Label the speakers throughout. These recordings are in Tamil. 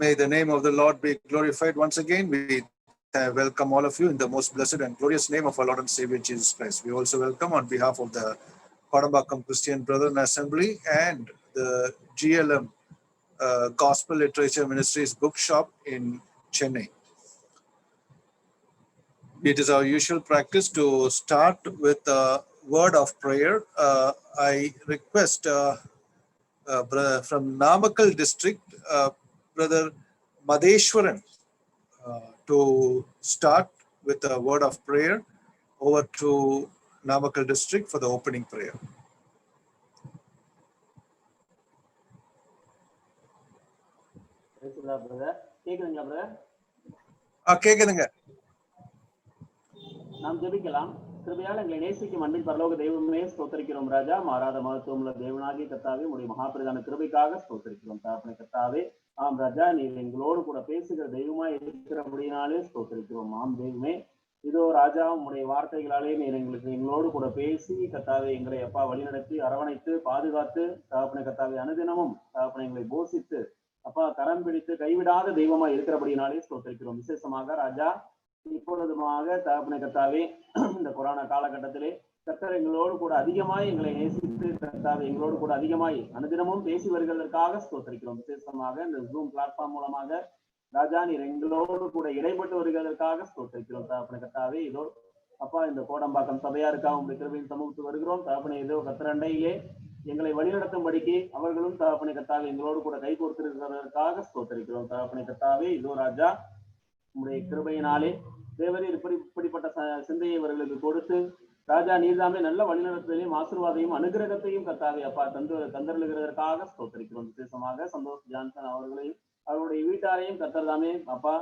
Speaker 1: May the name of the Lord be glorified. Once again, we welcome all of you in the most blessed and glorious name of our Lord and Savior Jesus Christ. We also welcome on behalf of the Kodambakam Christian Brethren Assembly and the GLM Gospel Literature Ministries bookshop in Chennai. It is our usual practice to start with a word of prayer. I request from Namakkal district, Brother Madheshwaran, to start with a word of prayer. Over to Namakkal district for the opening prayer. கேக்குதுங்க.
Speaker 2: நாம் ஜெபிக்கலாம். கிருபையால் எங்களை நேசிக்கும் அன்பின் பரலோக தெய்வமே ஸ்தோத்திரிக்கிறோம் ராஜா. மாறாத மகத்துவம் உள்ள தேவனாகிய கர்த்தாவே, உடைய மகாபிரதான கிருபைக்காக ஸ்தோத்திரிக்கிறோம் தகப்பனே கர்த்தாவே. ஆம் ராஜா, நீர் எங்களோடு கூட பேசுகிற தெய்வமாய் இருக்கிறபடினாலே ஸ்தோத்திரிக்கிறோம். ஆம் தெய்வமே, இதோ ராஜா, உம்முடைய வார்த்தைகளாலே நீர் எங்களோடு கூட பேசி கர்த்தாவே எங்களை அப்பா வழிநடத்தி அரவணைத்து பாதுகாத்து தகப்பனே கர்த்தாவே அனுதினமும் தகப்பனை எங்களை போஷித்து அப்பா கரம் பிடித்து கைவிடாத தெய்வமாய் இருக்கிறபடினாலே ஸ்தோத்திரிக்கிறோம். விசேஷமாக ராஜா, இப்பொழுதுமாக தகப்பனே கர்த்தாவே, இந்த கொரோனா காலகட்டத்திலே கர்த்தர் எங்களோடு கூட அதிகமாய் எங்களை நேசித்து கர்த்தாவே எங்களோடு கூட அதிகமாய் அனுதினமும் பேசி வருவதற்காக ஸ்தோத்திரிக்கிறோம். விசேஷமாக இந்த ஜூம் பிளாட்ஃபார்ம் மூலமாக ராஜா நீர் எங்களோடு கூட இடைப்பட்டு வருவதற்காக ஸ்தோத்திரிக்கிறோம் தகப்பனே கர்த்தாவே. இதோ அப்பா இந்த கோடம்பாக்கம் சபையாருக்காக உங்களுடைய கிருபையின் சமூகத்து வருகிறோம் தகப்பனே. இதோ கர்த்தரண்டையிலே எங்களை வழிநடத்தும்படிக்கு அவர்களும் தகப்பனே கர்த்தாவே எங்களோடு கூட கை கோர்த்திருக்கிறதற்காக ஸ்தோத்திரிக்கிறோம் தகப்பனே கர்த்தாவே. இதோ ராஜா, உங்களுடைய கிருபையினாலே தேவரீர் இப்படிப்பட்ட சிந்தையை அவர்களுக்கு கொடுத்து ராஜா நீர்தாமே நல்ல வழிநடத்துதலையும் ஆசீர்வாதையும் அனுகிரகத்தையும் கர்த்தாவே அப்பா தந்தருளுகிறதற்காக ஸ்தோத்திரிக்கிறோம். விசேஷமாக சந்தோஷ் ஜான்சன் அவர்களையும் அவருடைய வீட்டாரையும் கர்த்தர் தாமே அப்பா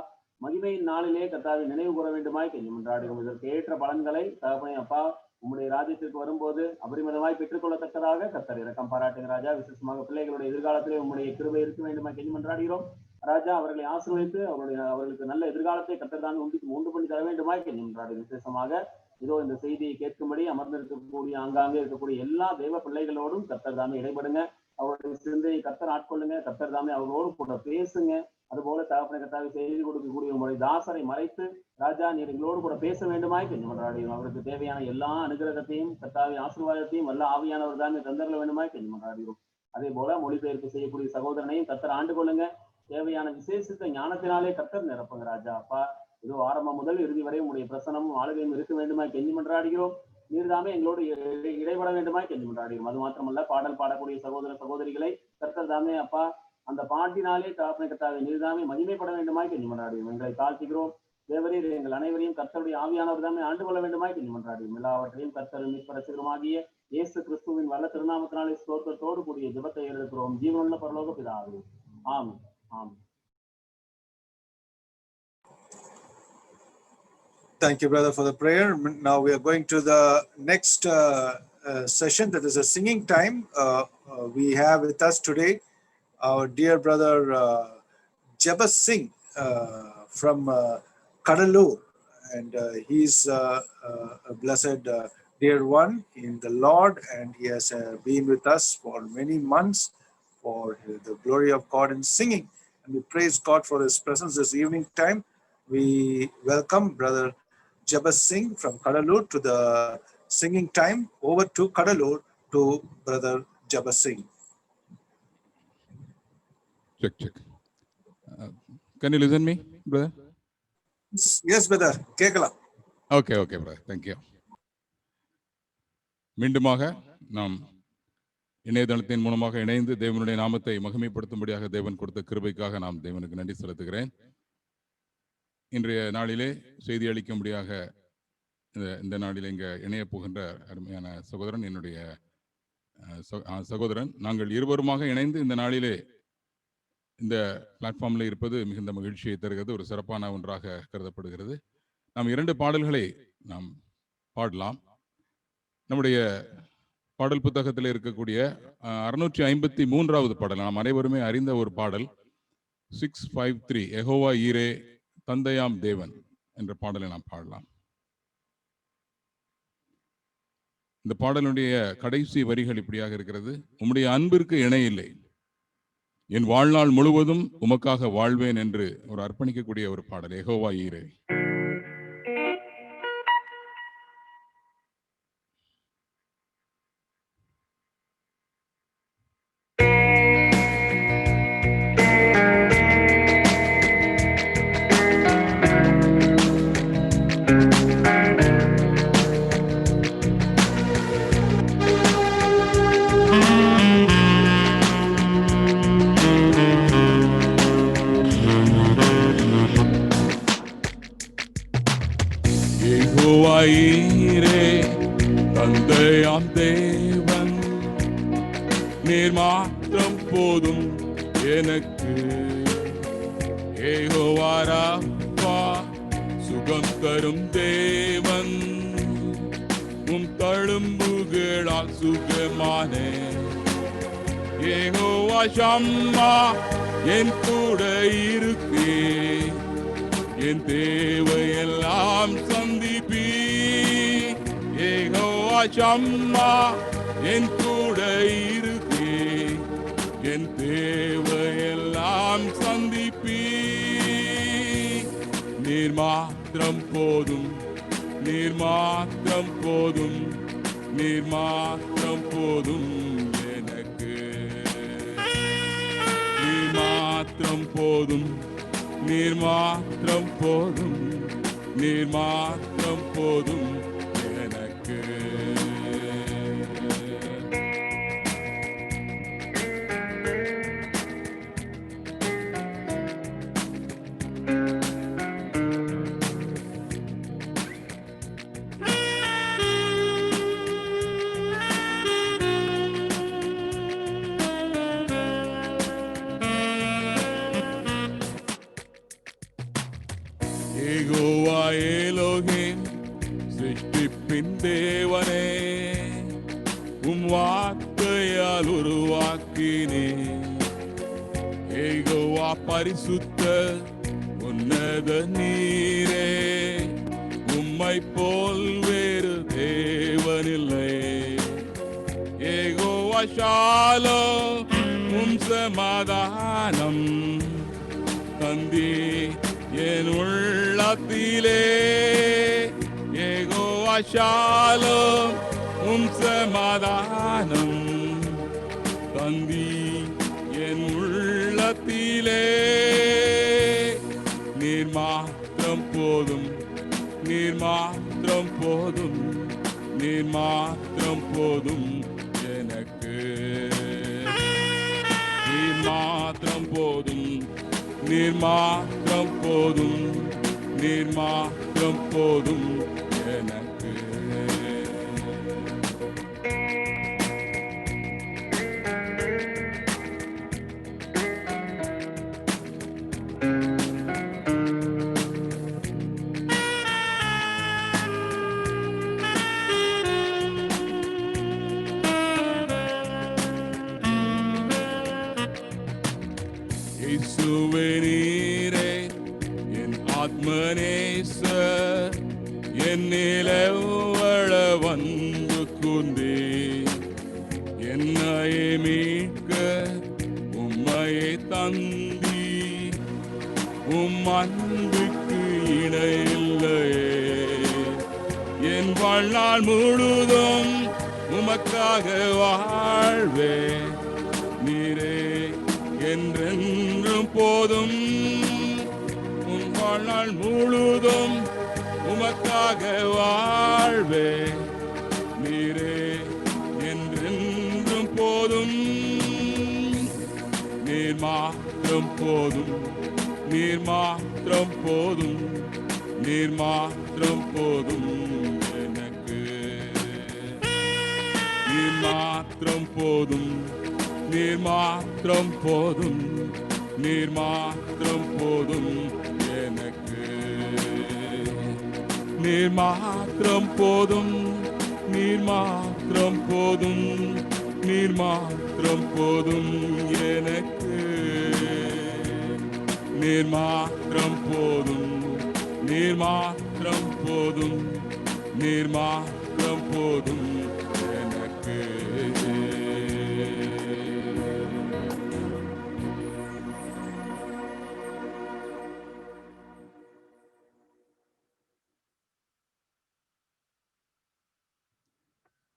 Speaker 2: மகிமையின் நாளிலே கர்த்தாவை நினைவு கூற வேண்டுமாய் கெஞ்சும் என்றாடுகிறோம். இதற்கு ஏற்ற பலன்களை தகப்பனே அப்பா உம்முடைய ராஜ்யத்திற்கு வரும்போது அபரிமிதமாய் பெற்றுக்கொள்ளத்தக்கதாக கர்த்தர் இரக்கம் பாராட்டுங்க ராஜா. விசேஷமாக பிள்ளைகளுடைய எதிர்காலத்திலே உம்முடைய கிருபை இருக்க வேண்டுமாய் கெஞ்சும் என்றாடுகிறோம் ராஜா. அவர்களை ஆசீர்வதித்து அவர்களுக்கு நல்ல எதிர்காலத்தை கர்த்தர் தான் உண்டு பண்ணி தர வேண்டுமாய் கெஞ்சும் என்றாடுகிறோம். விசேஷமாக இதோ இந்த செய்தியை கேட்கும்படி அமர்ந்திருக்கக்கூடிய ஆங்காங்கே இருக்கக்கூடிய எல்லா தெய்வ பிள்ளைகளோடும் கர்த்தர் தாமே இடைபடுங்க. அவருடைய சிந்தையை கர்த்தர் ஆட்கொள்ளுங்க. கர்த்தர் தாமே அவர்களோடு கூட பேசுங்க. அதுபோல தகப்பனை கர்த்தாவை செய்து கொடுக்கக்கூடிய உங்களுடைய தாசரை மறைத்து ராஜா நீர் எங்களோடு கூட பேச வேண்டுமாய் கெஞ்சும் என்றாடுகிறோம். அவருக்கு தேவையான எல்லா அனுகிரகத்தையும் கர்த்தாவை ஆசீர்வாதத்தையும் எல்லா ஆவியானவர் தாமே தந்தரல வேண்டுமாய் கெஞ்சும் என்றாடுகிறோம். அதே போல மொழிபெயர்ப்பு செய்யக்கூடிய சகோதரனையும் கர்த்தர் ஆண்டு கொள்ளுங்க. தேவையான விசேஷித்த ஞானத்தினாலே கர்த்தர் நிரப்புங்க ராஜா. அப்பா இதோ ஆரம்பம் முதல் இறுதி வரை உங்களுடைய பிரசனமும் ஆளுகையும் இருக்க வேண்டுமாய் கெஞ்சும் என்றாடுகிறோம். நீர்தாமே எங்களோடு இடைபட வேண்டுமாய் கெஞ்சும் என்றாடுகிறோம். அது மாத்திரமல்ல, பாடல் பாடக்கூடிய சகோதர சகோதரிகளை கர்த்தர் தாமே அப்பா அந்த பாட்டினாலே தகப்பனை கர்த்தாவை நீர்தாமே மகிமைப்பட வேண்டுமாய் கெஞ்சும் என்றாடுகிறோம். எங்களை தாழ்த்துகிறோம் தேவரீர். எங்கள் அனைவரையும் கர்த்தருடைய ஆவியானவர் தாமே ஆண்டு கொள்ள வேண்டுமாய் கெஞ்சும் என்றாடுகிறோம். எல்லாவற்றையும் கர்த்தர் மீட்பரசிகரமாகிய இயேசு கிறிஸ்துவின் வல்ல திருநாமத்தினாலே ஸ்தோத்திரத்தோடு கூடிய ஜெபத்தை எடுக்கிறோம் ஜீவனுள்ள பரலோக பிதாவே. ஆமென். ஆமென்.
Speaker 1: Thank you, brother, for the prayer. Now we are going to the next session, that is a singing time. We have with us today our dear brother Jabas Singh from Kadalur, and he's a blessed dear one in the Lord, and he has been with us for many months for the glory of God in singing, and we praise God for his presence this evening time. We welcome brother Jabas Singh from Kadalur to the singing time. Over to Kadalur to brother Jabas Singh.
Speaker 3: Check. Can you listen me, brother?
Speaker 1: Yes, brother. Kekala.
Speaker 3: Okay, brother. Thank you. மீண்டுமாக நாம் இணையதளத்தின் மூலமாக இணைந்து தேவனுடைய நாமத்தை மகிமைப்படுத்தும்படியாக தேவன் கொடுத்த கிருபைக்காக நாம் தேவனுக்கு நன்றி செலுத்துகிறேன். இன்றைய நாளிலே செய்தி அளிக்கும்படியாக இந்த நாளில் இங்கே இணைய போகின்ற அருமையான சகோதரன், என்னுடைய சகோதரன், நாங்கள் இருவருமாக இணைந்து இந்த நாளிலே இந்த பிளாட்ஃபார்மில் இருப்பது மிகுந்த மகிழ்ச்சியை தருகிறது, ஒரு சிறப்பான ஒன்றாக கருதப்படுகிறது. நாம் 2 பாடல்களை நாம் பாடலாம். நம்முடைய பாடல் புத்தகத்தில் இருக்கக்கூடிய 653வது பாடல், நாம் அனைவருமே அறிந்த ஒரு பாடல், 653 யெகோவா ஈரே தந்தையாம் தேவன் என்ற பாடலை நாம் பாடலாம். இந்த பாடலுடைய கடைசி வரிகள் இப்படியாக இருக்கிறது: உம்முடைய அன்பிற்கு இணை இல்லை, என் வாழ்நாள் முழுவதும் உமக்காக வாழ்வேன் என்று ஒரு அர்ப்பணிக்கக்கூடிய ஒரு பாடல். யெகோவா ஈரே. யெகோவா ஈரே, தந்தையாம் தேவன், நீர் மாத்திரம் போதும் எனக்கு. யெகோவா ராப்பா, சுகம் தரும் தேவன், உம் தழும்புகளால் சுகமானே. யெகோவா ஷம்மா, என் கூட இருக்கே, என் தேவையெல்லாம் சந்திப்பீ. யெகோவா ஷம்மா, என் கூட இருக்கே, என் தேவையெல்லாம் சந்திப்பீ. நீர் மாத்திரம் போதும், நீர் மாத்திரம் போதும், நீர் மாத்திரம் போதும் எனக்கு. நீர் மாத்திரம் போதும், நீர் மாத்திரம் போதும், நீர் மாத்திரம் போதும் எனக்கு. யெகோவா எலோஹிம், சிருஷ்டிப்பின் தேவனே, உம் வார்த்தையால் உருவாக்கினே. யெகோவா பரிசுத்த உன்னத நீரே, உம்மை போல் வேறு தேவனில்லை. யெகோவா ஷாலோம், உம் சமாதானம் தந்தி என் உள்ளத்திலே. யெகோவா ஷாலோம், உம் சமாதானம் தந்தி என் உள்ளத்திலே. நீர் மாத்திரம் போதும், நீர் மாத்திரம் போதும், நீர் மாத்திரம் போதும் எனக்கு. நீர் மாத்திரம் போதும், நீர் மாத்திரம் போதும், நீர் மாத்திரம் போதும் எனக்கு. இயேசுவே நீரே என் ஆத்மநேசர், என்னிலே வாழ வந்து கூர்ந்தே. என்னையே மீட்க உம்மையே தந்தி, உம் அன்புக்கு இணையில்லையே. என் வாழ்நாள் முழுதும் உமக்காக வாழ்வே. நீரே என்றென்றும் போதும், உன் வாழ்நாள் முழுதும் உமக்காக வாழ்வே. நீரே என்றென்றும் போதும், நீர் மாத்திரம் போதும், நீர் மாத்திரம் போதும், நீர் மாத்திரம் போதும் எனக்கு. நீர் மாத்திரம் போதும், நீர் மாத்திரம் போதும், நீர் மாத்திரம் போதும் எனக்கு. நீர் மாத்திரம் போதும், நீர் மாத்திரம் போதும், நீர் மாத்திரம் போதும் எனக்கு. நீர் மாத்திரம் போதும், நீர் மாத்திரம் போதும், நீர் மாத்திரம் போதும் எனக்கு.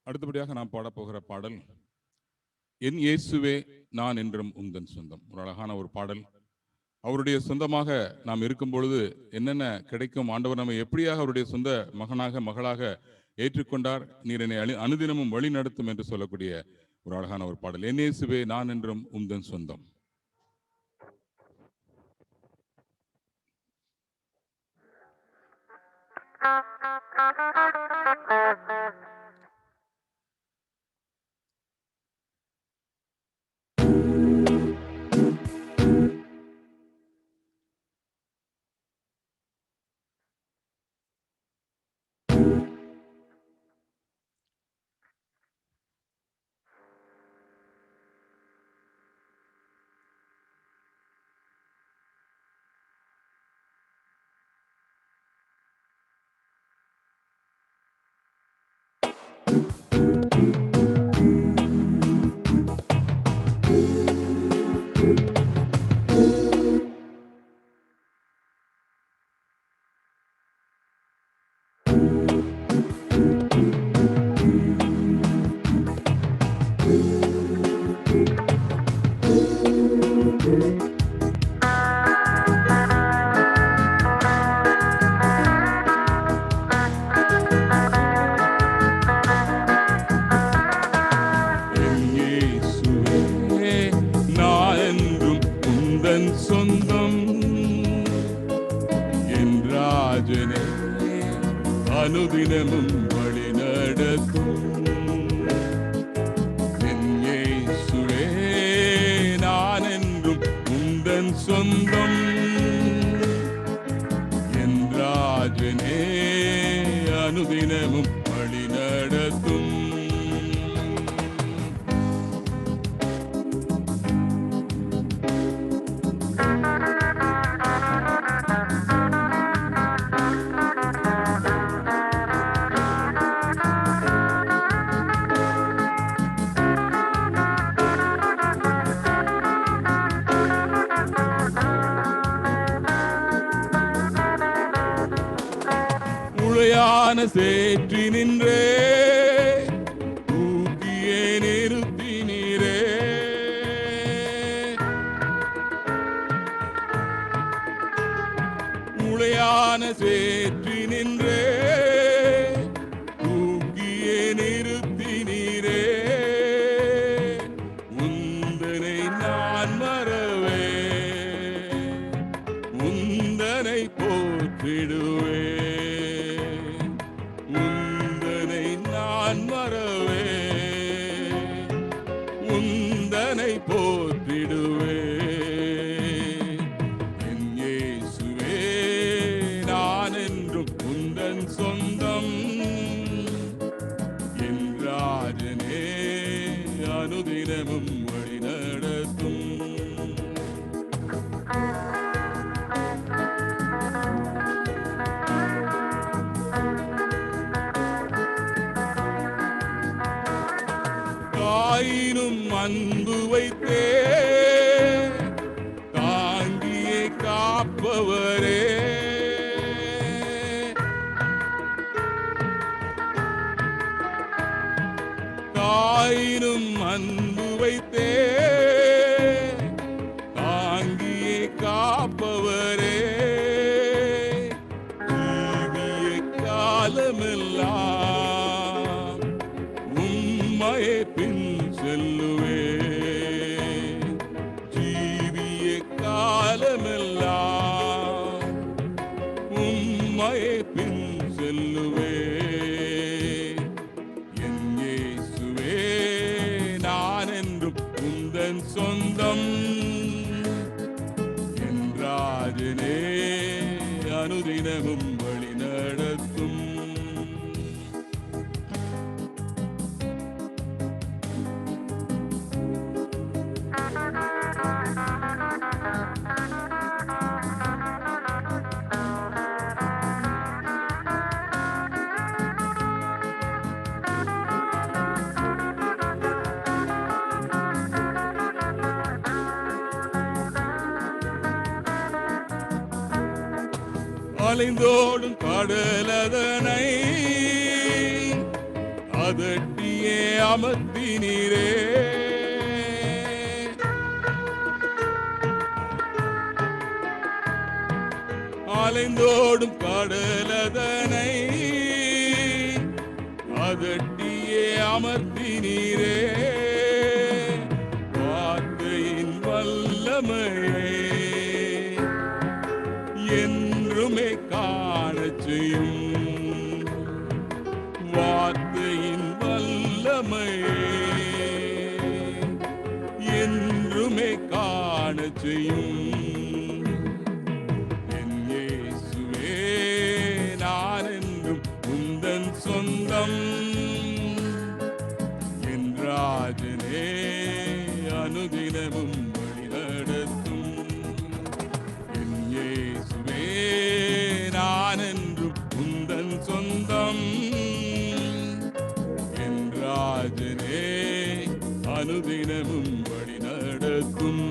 Speaker 3: அடுத்தபடியாக நாம் பாடப்போகிற பாடல் என் இயேசுவே நான் என்றும் உந்தன் சொந்தம். ஒரு அழகான ஒரு பாடல். அவருடைய சொந்தமாக நாம் இருக்கும் பொழுது என்னென்ன கிடைக்கும், ஆண்டவர் நம்மை எப்படியாக அவருடைய சொந்த மகனாக மகளாக ஏற்றுக்கொண்டார், நீர் என்னை அனுதினமும் வழி நடத்தும் என்று சொல்லக்கூடிய ஒரு அழகான ஒரு பாடல். என் இயேசுவே நான் என்றும் உந்தன் சொந்தம். சொந்தம் என்றாஜனே அனுதினமும் வழி நடக்கும். என் இயேசுவே நான் என்றும் உந்தன் சொந்தம் என்றாஜனே அனுதினமும் வழி நடத்தும். உளையான சேற்றி நின்றே தூக்கியே நிறுத்தி நீரே, உளையான சேற்றி நின்றே தூக்கியே நிறுத்தி நீரே, உந்தனை நான் மறவே உந்தனை போற்றிடுவே, உந்தனை நான் மறவே உந்தனை போற்றிடுவே. என் இயேசுவே நான் என்றும் உந்தன் சொந்தம் என்றாஜனே அனுதினமும் வழி நடத்தும். தாயினும் அன்பு வைத்தே தாங்கியே காப்பவரே, தாயினும் அன்பு வைத்தே தாங்கியே காப்பவரே, ஜீவிய காலமெல்லாம் உம்மையே பின் செல்லுவே, ஜீவிய காலமெல்லாம் உம்மையே பின் செல்லுவே. என் இயேசுவே நான் என்றும் உந்தன் சொந்தம் என்றாஜனே அனுதினமும் வழி நடத்தும். அலைந்தோடும் கடலதனை அதட்டியே அமர்த்தினீரே. அலைந்தோடும் கடலதனை அதட்டியே அமர்த்தினீரே. வார்த்தையின் வல்லமையே என்றுமே காணச் செய்யும். வார்த்தையின் வல்லமையே என்றுமே காணச் செய்யும். சொந்தம் என் ராஜனே அனுதினமும் வழிநடத்தும். என் இயேசுவே நான் என்றும் உந்தன் சொந்தம். என் ராஜனே அனுதினமும் வழிநடத்தும்.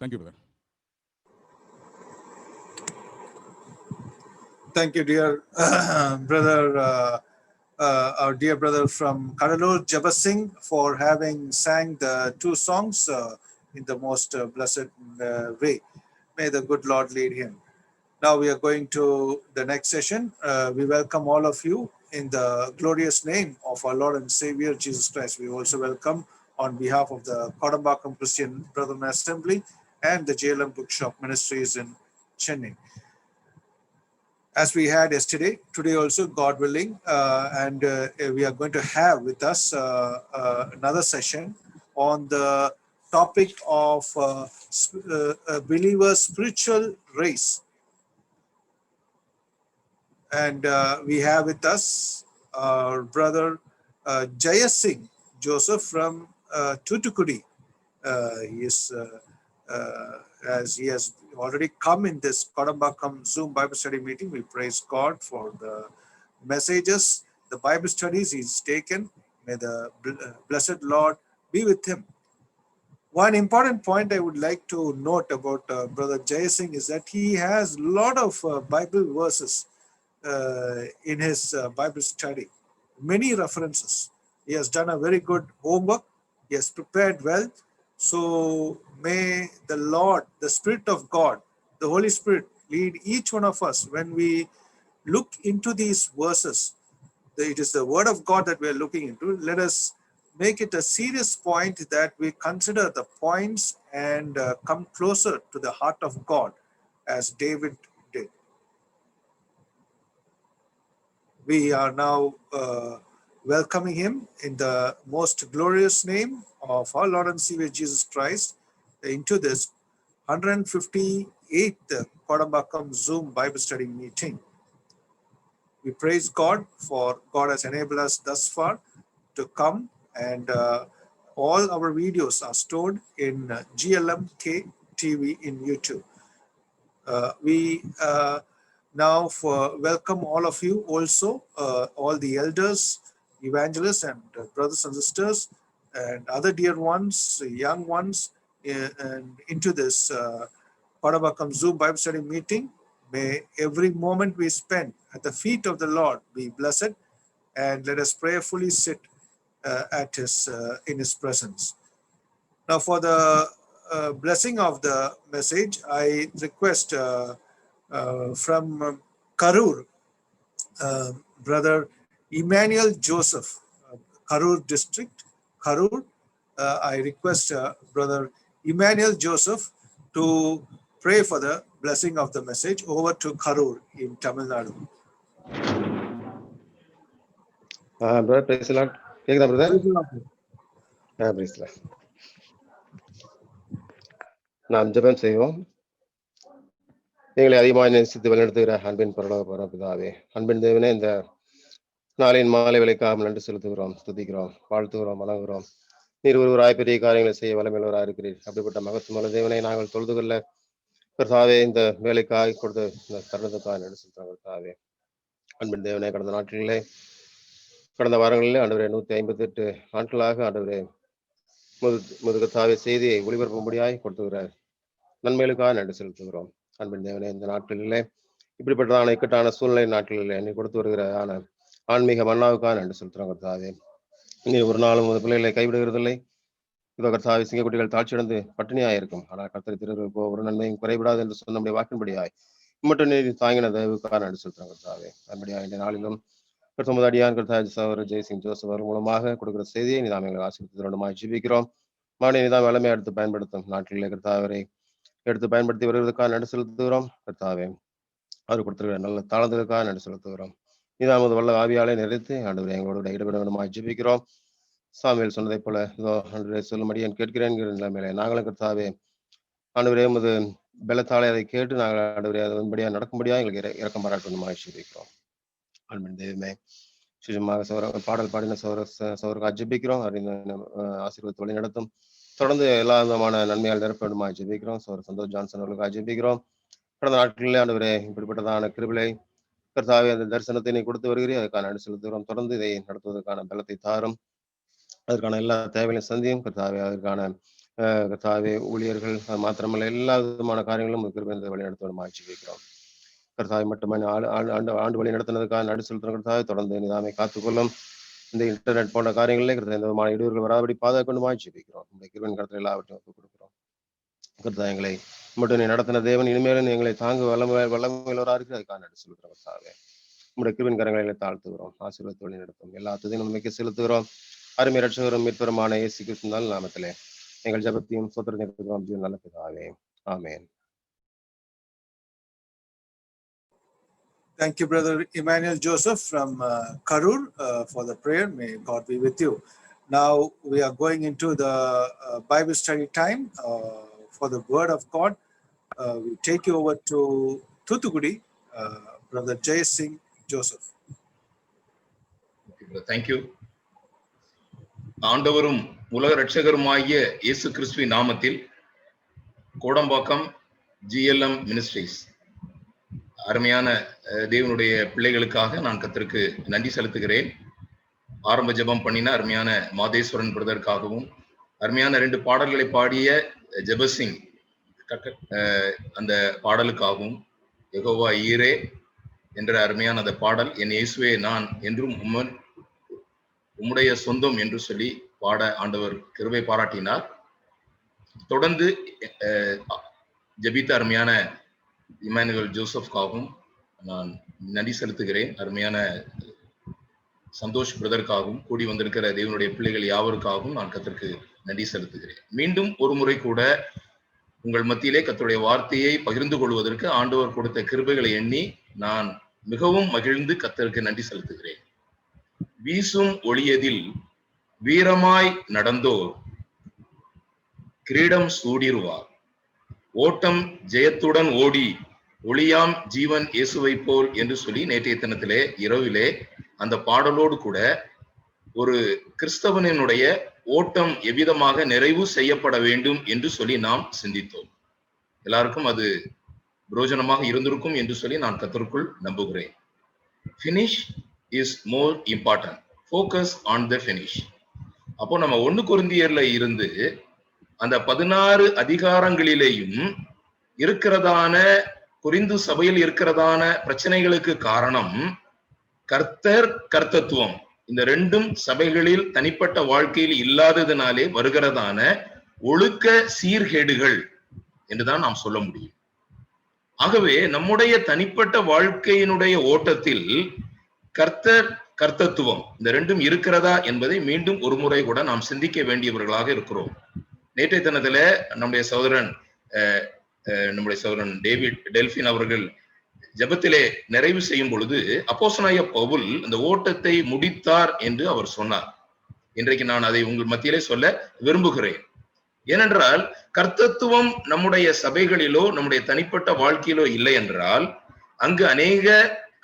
Speaker 3: Thank you, brother.
Speaker 1: Thank you, dear brother, our dear brother from Kadalur, Jabbar Singh, for having sang the two songs in the most blessed way. May the good Lord lead him. Now we are going to the next session. We welcome all of you in the glorious name of our Lord and Savior Jesus Christ. We also welcome on behalf of the Kodambakkam Christian Brethren Assembly and the JLM Bookshop Ministries in Chennai. As we had yesterday, today also, God willing, and we are going to have with us another session on the topic of believer's spiritual race. And we have with us our brother Jaya Singh Joseph from Thoothukudi. He is as he has already come in this Kodambakkam Zoom Bible study meeting. We praise God for the messages, the Bible studies he's taken. May the blessed Lord be with him. One important point I would like to note about Brother Jaya Singh is that he has a lot of Bible verses in his Bible study, many references. He has done a very good homework. He has prepared well. So may the Lord, the Spirit of God, the Holy Spirit lead each one of us when we look into these verses. It is the word of God that we are looking into. Let us make it a serious point that we consider the points and come closer to the heart of God as David did. We are now welcoming him in the most glorious name of our Lord and Savior Jesus Christ into this 158th Kodambakkam Zoom Bible study meeting. We praise God for God has enabled us thus far to come, and all our videos are stored in GLMK TV in YouTube. We now welcome all of you also, all the elders, evangelists, and brothers and sisters, and other dear ones, young ones, and into this Kodambakkam Zoom Bible study meeting. May every moment we spend at the feet of the Lord be blessed, and let us prayerfully sit at in His presence. Now, for the blessing of the message, I request from Karur, Brother Emmanuel Joseph, Karur district, Karur. I request Brother Emmanuel Joseph to pray for the blessing of the message. Over to Karur in Tamil Nadu.
Speaker 4: Brother, praise the Lord. கேக்குதா brother? Praise the Lord. நாம் ஜெபம் செய்வோம். எங்களை அதிகமாக நேசித்து வழிநடத்துகிற அன்பின் பரலோக பிதாவே, அன்பின் தேவனே, இந்த நாளின் மாலை வேளைக்காக நன்றி செலுத்துகிறோம், துதிக்கிறோம், வாழ்த்துகிறோம், வணங்குகிறோம். நீர் ஒருவராய் பெரிய காரியங்களை செய்ய வல்லமையுள்ளவராக இருக்கிறீர். அப்படிப்பட்ட மகத்துவமுள்ள தேவனை நாங்கள் தொழுது கொள்ள கர்த்தாவே, இந்த வேலைக்காக கொடுத்த இந்த தருணத்துக்காக நன்றி செலுத்துகிறோம் கர்த்தாவே. அன்பின் தேவனே, கடந்த வாரங்களிலே ஆண்டவரே 158 நாட்களாக ஆண்டவரே முதுகத்தாவே செய்தியை ஒளிபரப்பும்படியாய் கொடுத்துகிற நன்மைகளுக்காக நன்றி செலுத்துகிறோம். அன்பின் தேவனே, இந்த நாட்களிலே இப்படிப்பட்டதான இக்கட்டான சூழ்நிலை நாட்களிலே என்னை கொடுத்து வருகிறதான ஆன்மீக மன்னாவுக்காக நன்றி செலுத்துறோம் கர்த்தாவே. இனி ஒரு நாளும் பிள்ளைகளை கைவிடுகிறதில்லை. இதோ கர்த்தாவே, சிங்கக்குட்டிகள் தாழ்ச்சியடைந்து பட்டினியாயிருக்கும், ஆனால் கர்த்தரை திருப்போ ஒரு நன்மையும் குறைவிடாது என்று சொன்ன நம்முடைய வாக்கின்படியாய் மட்டும் நீ தாங்கின தயவுக்காக நன்றி செலுத்துறோம் கர்த்தாவே. அப்படியா இந்த நாளிலும் கர்த்தமது அடியான் கர்த்தாஜ் சகோதரர் ஜெய்சிங் ஜோசப் அவர் மூலமாக கொடுக்கிற செய்தியை நீ நாம் எங்களை ஆசீர்வதித்து ஜீவிக்கிறோம். மாநில நீ தான் வளமையை எடுத்து பயன்படுத்தும் நாட்டிலே கர்த்தாவரை எடுத்து பயன்படுத்தி வருவதற்காக நன்றி செலுத்துகிறோம் கர்த்தாவே. அவர் கொடுத்திருக்கிற நல்ல தாளத்திற்காக நன்றி செலுத்துகிறோம். நீதான் நமது வல்ல ஆவியாலே நிறைத்து ஆண்டவரை எங்களோட ஈடுபட வேண்டுமாய் ஜெபிக்கிறோம். சாமியில் சொன்னதை போல இதோ ஆண்டவரே சொல்லும்படி என் கேட்கிறேன் நிலைமையில நாங்களும் கர்த்தாவே ஆண்டவரே உமது பலத்தாலே அதை கேட்டு நாங்கள் ஆண்டவரே அதன்படியா நடக்கும்படியா எங்களுக்கு இறக்கம் பாராட்டணுமாய் ஜெபிக்கிறோம். அன்பின் தெய்வமே, சுஜமாக பாடல் பாடின சௌரக்காக ஜெபிக்கிறோம். ஆசீர்வாதத்தை வழி நடத்தும். தொடர்ந்து எல்லா விதமான நன்மையால் நிரப்ப வேண்டுமாய் ஜெபிக்கிறோம். சந்தோஷ் ஜான்சன் அவர்களுக்காக ஜெபிக்கிறோம். கடந்த நாட்களிலே ஆண்டவரே இப்படிப்பட்டதான கிருபையை கர்த்தாவே அந்த தரிசனத்தை நீ கொடுத்து வருகிறீர், அதுக்கான நன்றி செலுத்துகிறோம். தொடர்ந்து இதை நடத்துவதற்கான பலத்தை தாரும், அதற்கான எல்லா தேவைகளையும் சந்தியும் கர்த்தாவே. அதற்கான கர்த்தாவே ஊழியர்கள் அது மாத்திரமல்ல எல்லா விதமான காரியங்களும் கிருபை வழி நடத்துவதுமாக ஜெபிக்கிறோம். கர்த்தாவை மட்டுமே ஆண்டு வழி நடத்தினதுக்காக நன்றி செலுத்துகிறோம் கர்த்தாவே. தொடர்ந்து நிதாமை காத்துக்கொள்ளும். இந்த இன்டர்நெட் போன்ற காரியங்களே கர்த்தா எந்த விதமான இடையூறுகள் வராதபடி பாதுகாக்கணுமாய் ஜெபிக்கிறோம். இந்த கிருபையின் கருத்தில் எல்லாவற்றையும் ஒப்புக் கொடுக்கிறோம் கர்த்தா. எங்களை மட்டும் நீ நடத்தின தேவன் இனிமேலும் எங்களை தாங்க வல்லமையுள்ளவராக இருக்கு, அதுக்காக நன்றி செலுத்துகிறோம் கர்த்தாவே. நம்முடைய கிருபையின் கரங்களை தாழ்த்துகிறோம். ஆசீர்வாதத்தை வழி நடத்தும். எல்லாத்தையும் நன்மைக்கு செலுத்துகிறோம். அருமை ரட்சகரும் மீட்பருமான இயேசு கிறிஸ்துவின் நாமத்திலே எங்கள் ஜெபத்தையும் ஸ்தோத்திரத்தையும் நல்ல பிதாவே, ஆமென்.
Speaker 1: Thank you, Brother Emmanuel Joseph from Karur for the prayer. May God be with you. Now we are going into the Bible study time for the Word of God. We take you over to Thuthukudi, Brother Jay Singh Joseph.
Speaker 5: Thank you. ஆண்டவரும் உலக ரட்சகருமாகிய இயேசு கிறிஸ்துவின் நாமத்தில் கோடம்பாக்கம் GLM மினிஸ்ட்ரிஸ் அருமையான தேவனுடைய பிள்ளைகளுக்காக நான் கர்த்தருக்கு நன்றி செலுத்துகிறேன். ஆரம்ப ஜெபம் பண்ணின அருமையான மாதேஸ்வரன் பிரதருக்காகவும், அருமையான 2 பாடல்களை பாடிய ஜெபசிங் அந்த பாடலுக்காகவும், யெகோவா ஈரே என்ற அருமையான அந்த பாடல், என் இயேசுவே நான் என்றும் உம்முடைய சொந்தம் என்று சொல்லி பாட ஆண்டவர் கிருபை பாராட்டினார். தொடர்ந்து ஜெபித்த அருமையான இமானுவேல் ஜோசப்காகவும் நான் நன்றி செலுத்துகிறேன். அருமையான சந்தோஷ் பிரதருக்காகவும், கூடி வந்திருக்கிற தேவனுடைய பிள்ளைகள் யாவருக்காகவும் நான் கர்த்தருக்கு நன்றி செலுத்துகிறேன். மீண்டும் ஒரு முறை கூட உங்கள் மத்தியிலே கர்த்தருடைய வார்த்தையை பகிர்ந்து கொள்வதற்கு ஆண்டவர் கொடுத்த கிருபைகளை எண்ணி நான் மிகவும் மகிழ்ந்து கர்த்தருக்கு நன்றி செலுத்துகிறேன். வீசும் ஒளியதில் வீரமாய் நடந்தோர் கிரீடம் சூடிருவார், ஓட்டம் ஜெயத்துடன் ஓடி ஒளியாம் ஜீவன் இயேசுவை போல் என்று சொல்லி நேற்றைய தினத்திலே இரவிலே அந்த பாடலோடு கூட ஒரு கிறிஸ்தவனுடைய ஓட்டம் எவ்விதமாக நிறைவு செய்யப்பட வேண்டும் என்று சொல்லி நாம் சிந்தித்தோம். எல்லாருக்கும் அது பிரயோஜனமாக இருந்திருக்கும் என்று சொல்லி நான் கர்த்தருக்குள் நம்புகிறேன். Finish is more important. Focus on the finish. அப்போ நம்ம 1 கொரிந்தியர்ல இருந்து அந்த 16 அதிகாரங்களிலேயும் இருக்கிறதான கொரிந்து சபையில் இருக்கிறதான பிரச்சனைகளுக்கு காரணம் கர்த்தர் கர்த்தத்துவம், இந்த 2ம் சபைகளில் தனிப்பட்ட வாழ்க்கையில் இல்லாததினாலே வருகிறதான ஒழுக்க சீர்கேடுகள் என்றுதான் நாம் சொல்ல முடியும். ஆகவே நம்முடைய தனிப்பட்ட வாழ்க்கையினுடைய ஓட்டத்தில் கர்த்தர் கர்த்தத்துவம் இந்த 2ம் இருக்கிறதா என்பதை மீண்டும் ஒரு முறை கூட நாம் சிந்திக்க வேண்டியவர்களாக இருக்கிறோம். நேற்றைய தினத்துல நம்முடைய சகோதரன் டேவிட் டெல்பின் அவர்கள் ஜெபத்திலே நிறைவு செய்யும் பொழுது அப்போஸ்தலனாகிய பவுல் இந்த ஓட்டத்தை முடித்தார் என்று அவர் சொன்னார். இன்றைக்கு நான் அதை உங்கள் மத்தியிலே சொல்ல விரும்புகிறேன். ஏனென்றால் கர்த்தத்துவம் நம்முடைய சபைகளிலோ நம்முடைய தனிப்பட்ட வாழ்க்கையிலோ இல்லை என்றால் அங்கு அநேக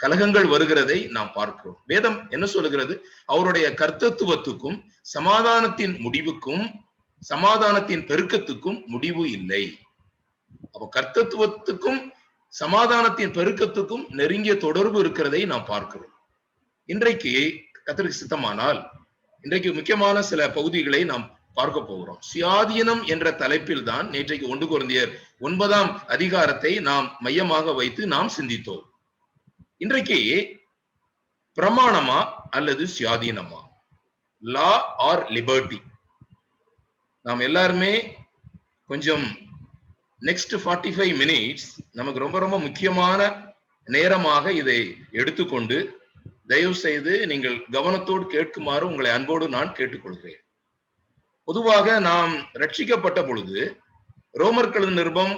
Speaker 5: கலகங்கள் வருகிறதை நாம் பார்க்கிறோம். வேதம் என்ன சொல்லுகிறது? அவருடைய கர்த்தத்துவத்துக்கும் சமாதானத்தின் முடிவுக்கும் சமாதானத்தின் பெருக்கத்துக்கும் முடிவு இல்லை. அப்ப கர்த்தத்துவத்துக்கும் சமாதானத்தின் பெருக்கத்துக்கும் நெருங்கிய தொடர்பு இருக்கிறதை நாம் பார்க்கிறோம். இன்றைக்கு கர்த்தருக்கு சித்தமானால் இன்றைக்கு முக்கியமான சில பகுதிகளை நாம் பார்க்க போகிறோம். சுயாதீனம் என்ற தலைப்பில் தான் நேற்றைக்கு 1 கொரிந்தியர் 9ஆம் அதிகாரத்தை நாம் மையமாக வைத்து நாம் சிந்தித்தோம். இன்றைக்கு பிரமாணமா அல்லது சுயாதீனமா, லா ஆர் லிபர்ட்டி? நாம் எல்லாருமே கொஞ்சம் நெக்ஸ்ட் 45 மினிட்ஸ் நமக்கு ரொம்ப ரொம்ப முக்கியமான நேரமாக இதை எடுத்துக்கொண்டு தயவு செய்து நீங்கள் கவனத்தோடு கேட்குமாறு உங்களை அன்போடு நான் கேட்டுக்கொள்கிறேன். பொதுவாக நாம் ரட்சிக்கப்பட்ட பொழுது ரோமர்கள் நிருபம்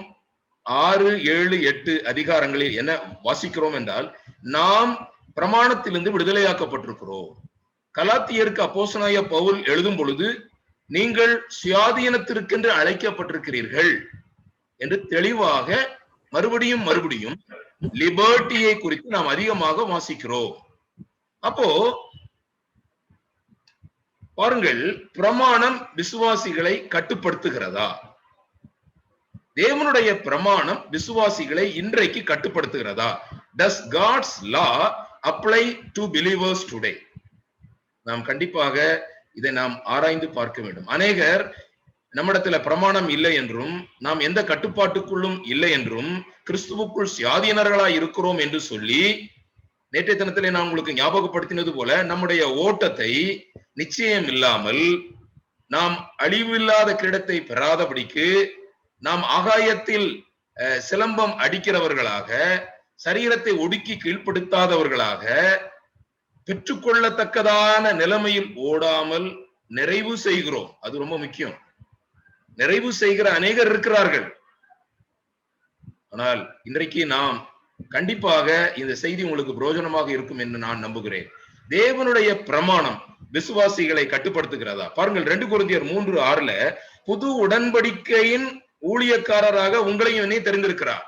Speaker 5: 6, 7, 8 அதிகாரங்களில் என்ன வாசிக்கிறோம் என்றால், நாம் பிரமாணத்திலிருந்து விடுதலையாக்கப்பட்டிருக்கிறோம். கலாத்தியருக்கு அப்போஸ்தலனாகிய பவுல் எழுதும் பொழுது, நீங்கள் சுயாதீனத்திற்கென்று அழைக்கப்பட்டிருக்கிறீர்கள் என்று தெளிவாக மறுபடியும் லிபர்ட்டியை குறித்து நாம் அதிகமாக வாசிக்கிறோம். அப்போ பாருங்கள், பிரமாணம் விசுவாசிகளை கட்டுப்படுத்துகிறதா? தேவனுடைய பிரமாணம் விசுவாசிகளை இன்றைக்கு கட்டுப்படுத்துகிறதா? Does God's law apply to believers today? நாம் கண்டிப்பாக இதை நாம் ஆராய்ந்து பார்க்க வேண்டும். அநேகர் நம்மிடத்துல பிரமாணம் இல்லை என்றும், நாம் எந்த கட்டுப்பாட்டுக்குள்ளும் இல்லை என்றும், கிறிஸ்துவுக்குள் சுயாதீனர்களாய் இருக்கிறோம் என்று சொல்லி, நேற்றைய தினத்திலே நான் உங்களுக்கு ஞாபகப்படுத்தினது போல, நம்முடைய ஓட்டத்தை நிச்சயம் இல்லாமல், நாம் அழிவில்லாத கிரீடத்தை பெறாதபடிக்கு, நாம் ஆகாயத்தில் சிலம்பம் அடிக்கிறவர்களாக, சரீரத்தை ஒடுக்கி கீழ்ப்படுத்தாதவர்களாக, பெற்றுக்கொள்ளத்தக்கதான நிலைமையில் ஓடாமல் நிறைவு செய்கிறோம். அது ரொம்ப முக்கியம். நிறைவு செய்கிற அநேகர் இருக்கிறார்கள். ஆனால் இன்றைக்கு நாம் கண்டிப்பாக இந்த செய்தி உங்களுக்கு பிரயோஜனமாக இருக்கும் என்று நான் நம்புகிறேன். தேவனுடைய பிரமாணம் விசுவாசிகளை கட்டுப்படுத்துகிறதா? பாருங்கள், 2 கொரிந்தியர் 3:6 புது உடன்படிக்கையின் ஊழியக்காரராக உங்களையும் என்னையும் தெரிந்திருக்கிறார்.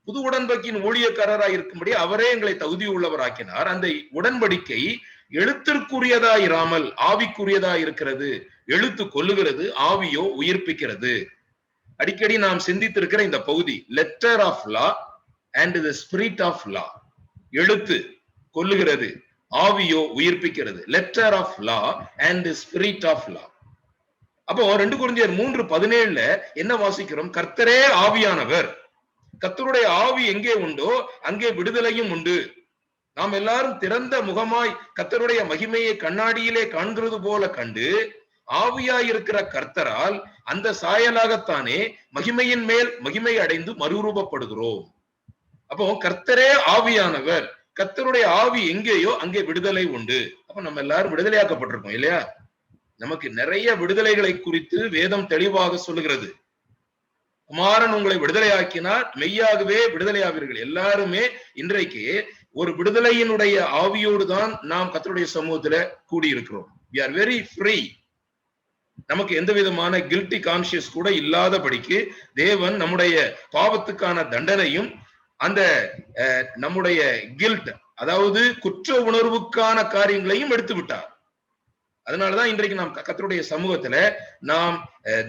Speaker 5: புது உடன்படிக்கையின் ஊழியக்காரராக இருக்கும்படி அவரே எங்களை தகுதி உள்ளவராக்கினார். அந்த உடன்படிக்கை எழுத்திற்குரியதா இராமல் ஆவிக்குரியதா இருக்கிறது. எழுத்து கொல்லுகிறது, ஆவியோ உயிர்ப்பிக்கிறது. அடிக்கடி நாம் சிந்தித்திருக்கிற இந்த பகுதி, letter of law and the spirit of law. எழுத்து கொல்லுகிறது, ஆவியோ உயிர்ப்பிக்கிறது. Letter of law and spirit of law. அப்போ 2 கொரிந்தியர் 3:17 என்ன வாசிக்கிறோம்? கர்த்தரே ஆவியானவர். கர்த்தருடைய ஆவி எங்கே உண்டோ அங்கே விடுதலையும் உண்டு. நாம் எல்லாரும் திறந்த முகமாய் கர்த்தருடைய மகிமையை கண்ணாடியிலே காண்கிறது போல கண்டு, ஆவியாயிருக்கிற கர்த்தரால் அந்த சாயலாகத்தானே மகிமையின் மேல் மகிமை அடைந்து மறுரூபப்படுகிறோம். அப்போ கர்த்தரே ஆவியானவர். கர்த்தருடைய ஆவி எங்கேயோ அங்கே விடுதலை உண்டு. அப்ப நம்ம எல்லாரும் விடுதலையாக்கப்பட்டிருக்கோம் இல்லையா? நமக்கு நிறைய விடுதலைகளை குறித்து வேதம் தெளிவாக சொல்லுகிறது. குமாரன் உங்களை விடுதலையாக்கினார், மெய்யாகவே விடுதலையாவீர்கள். எல்லாருமே இன்றைக்கு ஒரு விடுதலையினுடைய ஆவியோடு தான் நாம் கர்த்தருடைய சமூகத்துல கூடியிருக்கிறோம். we are very free. நமக்கு எந்த விதமான கில்ட்டி கான்சியஸ் கூட இல்லாதபடிக்கு தேவன் நம்முடைய பாவத்துக்கான தண்டனையும் அந்த நம்முடைய கில்ட், அதாவது குற்ற உணர்வுக்கான காரியங்களையும் எடுத்து விட்டார். அதனாலதான் இன்றைக்கு நாம் கர்த்தருடைய சமூகத்துல நாம்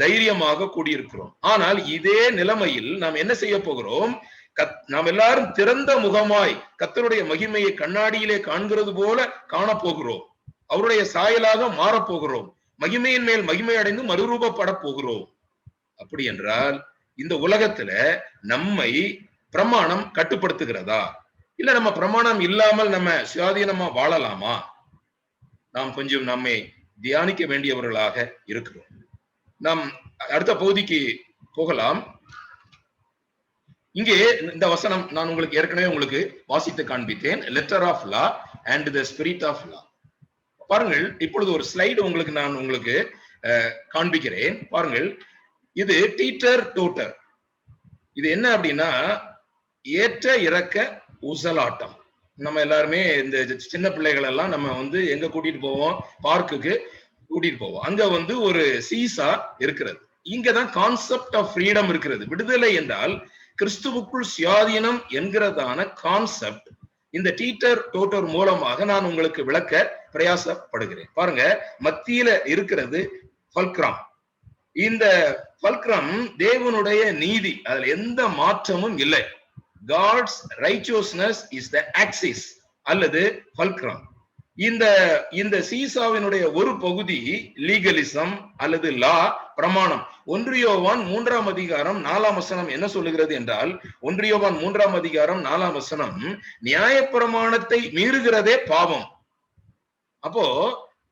Speaker 5: தைரியமாக கூடியிருக்கிறோம். ஆனால் இதே நிலைமையில் நாம் என்ன செய்ய போகிறோம்? நாம் எல்லாரும் திறந்த முகமாய் கர்த்தருடைய மகிமையை கண்ணாடியிலே காண்கிறது போல காணப்போகிறோம். அவருடைய சாயலாக மாறப்போகிறோம். மகிமையின் மேல் மகிமை அடைந்து மறுரூபப்பட போகிறோம். அப்படி என்றால் இந்த உலகத்துல நம்மை பிரமாணம் கட்டுப்படுத்துகிறதா? இல்ல நம்ம பிரமாணம் இல்லாமல் நம்ம சுயாதீனமா வாழலாமா? நாம் கொஞ்சம் நம்மை தியானிக்க வேண்டியவர்களாக இருக்கிறோம். நாம் அடுத்த பகுதிக்கு போகலாம். இங்கே இந்த வசனம் நான் உங்களுக்கு ஏற்கனவே உங்களுக்கு வாசித்து காண்பித்தேன். Letter of law and the spirit of law. பாருங்கள், இப்பொழுது ஒரு ஸ்லைடு நான் உங்களுக்கு காண்பிக்கிறேன். பாருங்கள், இது டீட்டர் டோட்டர். இது என்ன அப்படின்னா, ஏற்ற இறக்க ஊசலாட்டம். நம்ம எல்லாருமே இந்த சின்ன பிள்ளைகள் எல்லாம் நம்ம எங்க கூட்டிட்டு போவோம்? பார்க்குக்கு கூட்டிட்டு போவோம். அங்க ஒரு சீசா இருக்கிறது. இங்கதான் கான்செப்ட் ஆஃப் ஃப்ரீடம் இருக்கிறது. விடுதலை என்றால் கிறிஸ்துவுக்குள் சுயாதீனம் என்கிறதான கான்செப்ட் இந்த டீட்டர் டோட்டர் மூலமாக நான் உங்களுக்கு விளக்க பிரயாசப்படுகிறேன். பாருங்க, மத்தியில இருக்கிறது ஃபல்க்ரம். இந்த ஃபல்க்ரம் தேவனுடைய நீதி, அதுல எந்த மாற்றமும் இல்லை. God's righteousness is the axis அல்லது fulcrum. இந்த சீசாவினுடைய ஒரு பகுதி லீகலிசம் அல்லது லா, பிரமாணம். 1 யோவான் 3ஆம் அதிகாரம் 4ஆம் வசனம் என்ன சொல்லுகிறது என்றால், 1 யோவான் 3ஆம் அதிகாரம் 4ஆம் வசனம், நியாயப்பிரமாணத்தை மீறுகிறதே பாவம். அப்போ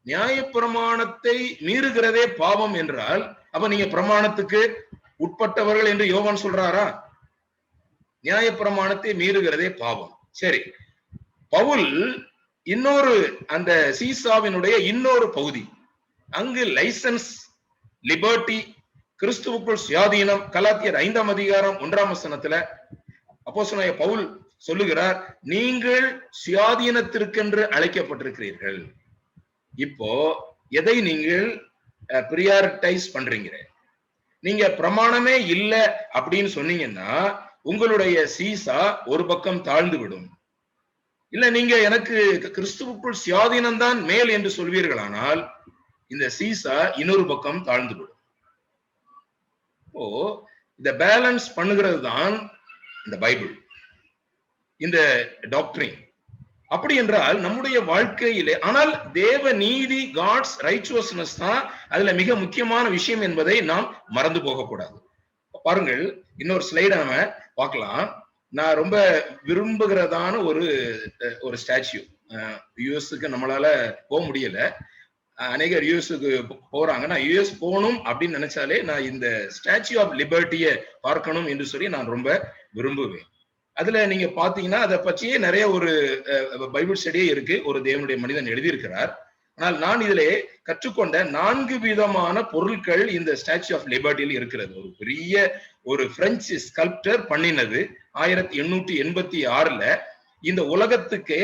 Speaker 5: நியாயப்பிரமாணத்தை மீறுகிறதே பாவம் என்றால், அப்ப நீங்க பிரமாணத்துக்கு உட்பட்டவர்கள் என்று யோவான் சொல்றாரா? நியாயப்பிரமாணத்தை மீறுகிறதே பாவம். சரி, பவுல் இன்னொரு அந்த சீசாவினுடைய இன்னொரு பகுதி, அங்கு லைசன்ஸ், லிபர்ட்டி, கிறிஸ்துவுக்குள் சுயாதீனம், கலாத்தியர் 5ஆம் அதிகாரம் 1ஆம் வசனத்துல அப்போஸ்தலனாகிய பவுல் சொல்லுகிறார், நீங்கள் சுயாதீனத்திற்கென்று அழைக்கப்பட்டிருக்கிறீர்கள். இப்போ எதை நீங்கள் பிரியாரிட்டைஸ் பண்றீங்க? நீங்க பிரமாணமே இல்லை அப்படின்னு சொன்னீங்கன்னா உங்களுடைய சீசா ஒரு பக்கம் தாழ்ந்து விடும். இல்ல நீங்க எனக்கு கிறிஸ்துவுக்குள் சுயாதீனம் தான் மேல் என்று சொல்வீர்களானால் இந்த சீசா இன்னொரு பக்கம் தாழ்ந்து விடும். இப்போ இத பேலன்ஸ் பண்ணுகிறது தான் இந்த பைபிள், இந்த டாக்டரின். அப்படி என்றால் நம்முடைய வாழ்க்கையிலே, ஆனால் தேவ நீதி, காட்ஸ் ரைச்சுவஸ்னஸ் தான் அதுல மிக முக்கியமான விஷயம் என்பதை நாம் மறந்து போகக்கூடாது. பாருங்கள், இன்னொரு ஸ்லைடை நம்ம பார்க்கலாம். நான் ரொம்ப விரும்புகிறதான ஒரு ஸ்டாச்சு. யுஎஸ்க்கு நம்மளால போக முடியல, அநேகர் யுஎஸ்க்கு போறாங்க. நான் யுஎஸ் போகணும் அப்படின்னு நினைச்சாலே நான் இந்த ஸ்டாச்சு ஆஃப் லிபர்ட்டியை பார்க்கணும் என்று சொல்லி நான் ரொம்ப விரும்புவேன். அதுல நீங்க பாத்தீங்கன்னா அதை பற்றியே நிறைய ஒரு பைபிள் ஸ்டடியே இருக்கு, ஒரு தேவனுடைய மனிதன் எழுதியிருக்கிறார். ஆனால் நான் இதிலே கற்றுக்கொண்ட 4 விதமான பொருட்கள் இந்த ஸ்டாச்சு ஆஃப் லிபர்ட்டியில் இருக்கிறது. ஒரு பெரிய ஒரு பிரெஞ்சு ஸ்கல்ப்டர் பண்ணினது 1886ல. இந்த உலகத்துக்கே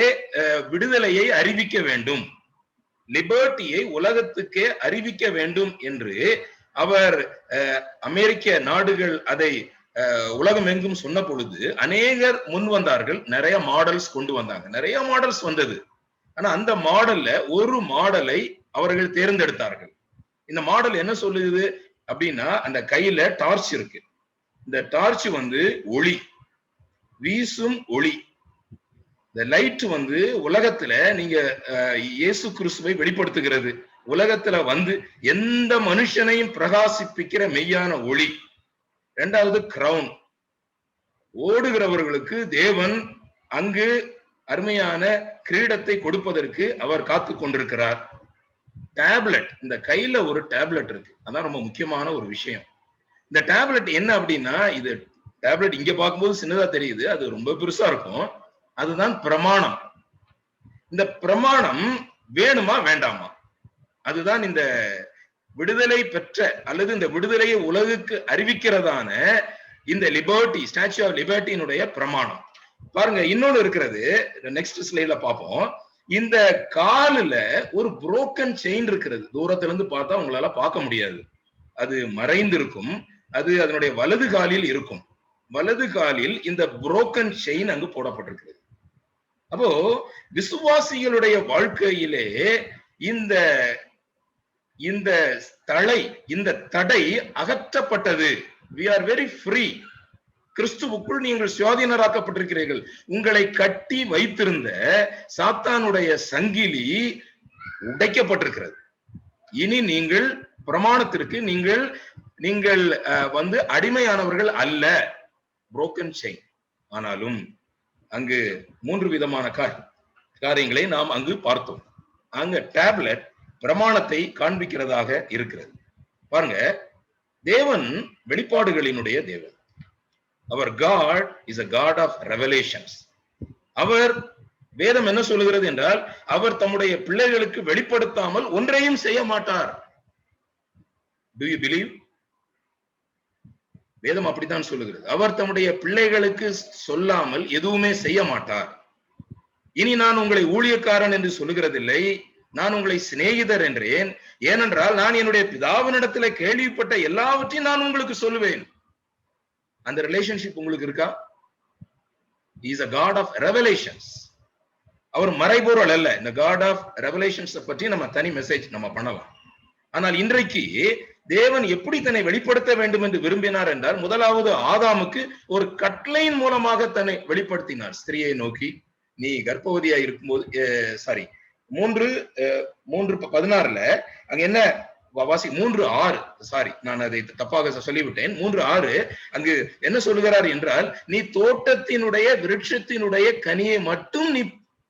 Speaker 5: விடுதலையை அறிவிக்க வேண்டும், லிபர்ட்டியை உலகத்துக்கே அறிவிக்க வேண்டும் என்று அவர் அமெரிக்க நாடுகள் அதை உலகம் எங்கும் சொன்ன பொழுது அநேகர் முன் வந்தார்கள், நிறைய மாடல்ஸ் கொண்டு வந்தாங்க, நிறைய மாடல்ஸ் வந்தது. ஆனா அந்த மாடல்ல ஒரு மாடலை அவர்கள் தேர்ந்தெடுத்தார்கள். இந்த மாடல் என்ன சொல்லுது அப்படின்னா, அந்த கையில டார்ச் இருக்கு. இந்த டார்ச் ஒளி, வீசும் ஒளி. இந்த லைட் உலகத்துல நீங்க இயேசு கிறிஸ்துவை வெளிப்படுத்துகிறது. உலகத்துல எந்த மனுஷனையும் பிரகாசிப்பிக்கிற மெய்யான ஒளி. 2வது கிரவுன், ஓடுகிறவர்களுக்கு தேவன் அங்கு அருமையான கிரீடத்தை கொடுப்பதற்கு அவர் காத்து கொண்டிருக்கிறார். டேப்லெட், இந்த கையில ஒரு டேப்லெட் இருக்கு, அதான் ரொம்ப முக்கியமான ஒரு விஷயம். இந்த டேப்லெட் என்ன அப்படின்னா, இது டேப்லெட் இங்க பார்க்கும்போது சின்னதா தெரியுது, அது ரொம்ப பெருசா இருக்கும். அதுதான் பிரமாணம். இந்த பிரமாணம் வேணுமா வேண்டாமா? அதுதான் இந்த விடுதலை பெற்ற அல்லது இந்த விடுதலையை உலகுக்கு அறிவிக்கிறதான இந்த லிபர்ட்டி, ஸ்டாச்சு ஆஃப் லிபர்ட்டியினுடைய பிரமாணம். பாருங்க, இன்னொன்னு இருக்கிறது, நெக்ஸ்ட் ஸ்லைட்ல பார்ப்போம். இந்த காலில் ஒரு புரோக்கன் செயின் இருக்கிறது. தூரத்துல இருந்து பார்த்தா உங்களால பார்க்க முடியாது, அது மறைந்திருக்கும். அது அதனுடைய வலது காலில் இருக்கும். வலது காலில் இந்த புரோக்கன் செயின் அங்கு போடப்பட்டிருக்கிறது. அப்போ விசுவாசிகளுடைய வாழ்க்கையிலே இந்த தடை அகற்றப்பட்டது. we are very free. கிறிஸ்துவுக்குள் நீங்கள் சுயாதீனராக்கப்பட்டிருக்கிறீர்கள். உங்களை கட்டி வைத்திருந்த சாத்தானுடைய சங்கிலி உடைக்கப்பட்டிருக்கிறது. இனி நீங்கள் பிரமாணத்திற்கு நீங்கள் அடிமையானவர்கள் அல்ல. Broken chain. ஆனாலும் அங்கு 3 விதமான காரியங்களை நாம் அங்கு பார்த்தோம். அங்க டேப்லெட் பிரமாணத்தை காண்பிக்கிறதாக இருக்கிறது. பாருங்க, தேவன் வெளிப்பாடுகளினுடைய தேவன். அவர் God is a God of revelations. அவர் வேதம் என்ன சொல்லுகிறது என்றால், அவர் தம்முடைய பிள்ளைகளுக்கு வெளிப்படுத்தாமல் ஒன்றையும் செய்ய மாட்டார். Do you believe? வேதம் அப்படித்தான் சொல்லுகிறது. அவர் தம்முடைய பிள்ளைகளுக்கு சொல்லாமல் எதுவுமே செய்ய மாட்டார். இனி நான் உங்களை ஊழியக்காரன் என்று சொல்லுகிறதில்லை, நான் உங்களை சிநேகிதர் என்றேன். ஏனென்றால் நான் என்னுடைய பிதாவினிடத்துல கேள்விப்பட்ட எல்லாவற்றையும் நான் உங்களுக்கு சொல்லுவேன். அந்த ரிலேஷன்ஷிப் உங்களுக்கு இருக்கா? He is a God of revelations. அவர் மறைபொருள் அல்ல. இந்த God of revelations பற்றி நம்ம தனி மெசேஜ் நம்ம பண்ணலாம். ஆனால் இன்றைக்கு தேவன் எப்படி தன்னை வெளிப்படுத்த வேண்டும் என்று விரும்பினார் என்றால், முதலாவது ஆதாமுக்கு ஒரு கட்டளையின் மூலமாக தன்னை வெளிப்படுத்தினார். ஸ்திரியை நோக்கி, நீ கர்ப்பவதியா இருக்கும்போது 3:16 அங்க என்ன வாசி 3:6 சாரி நான் அதை தப்பாக சொல்லிவிட்டேன். 3:6 அங்கு என்ன சொல்லுகிறார் என்றால், நீ தோட்டத்தினுடைய விருட்சத்தினுடைய கனியை மட்டும்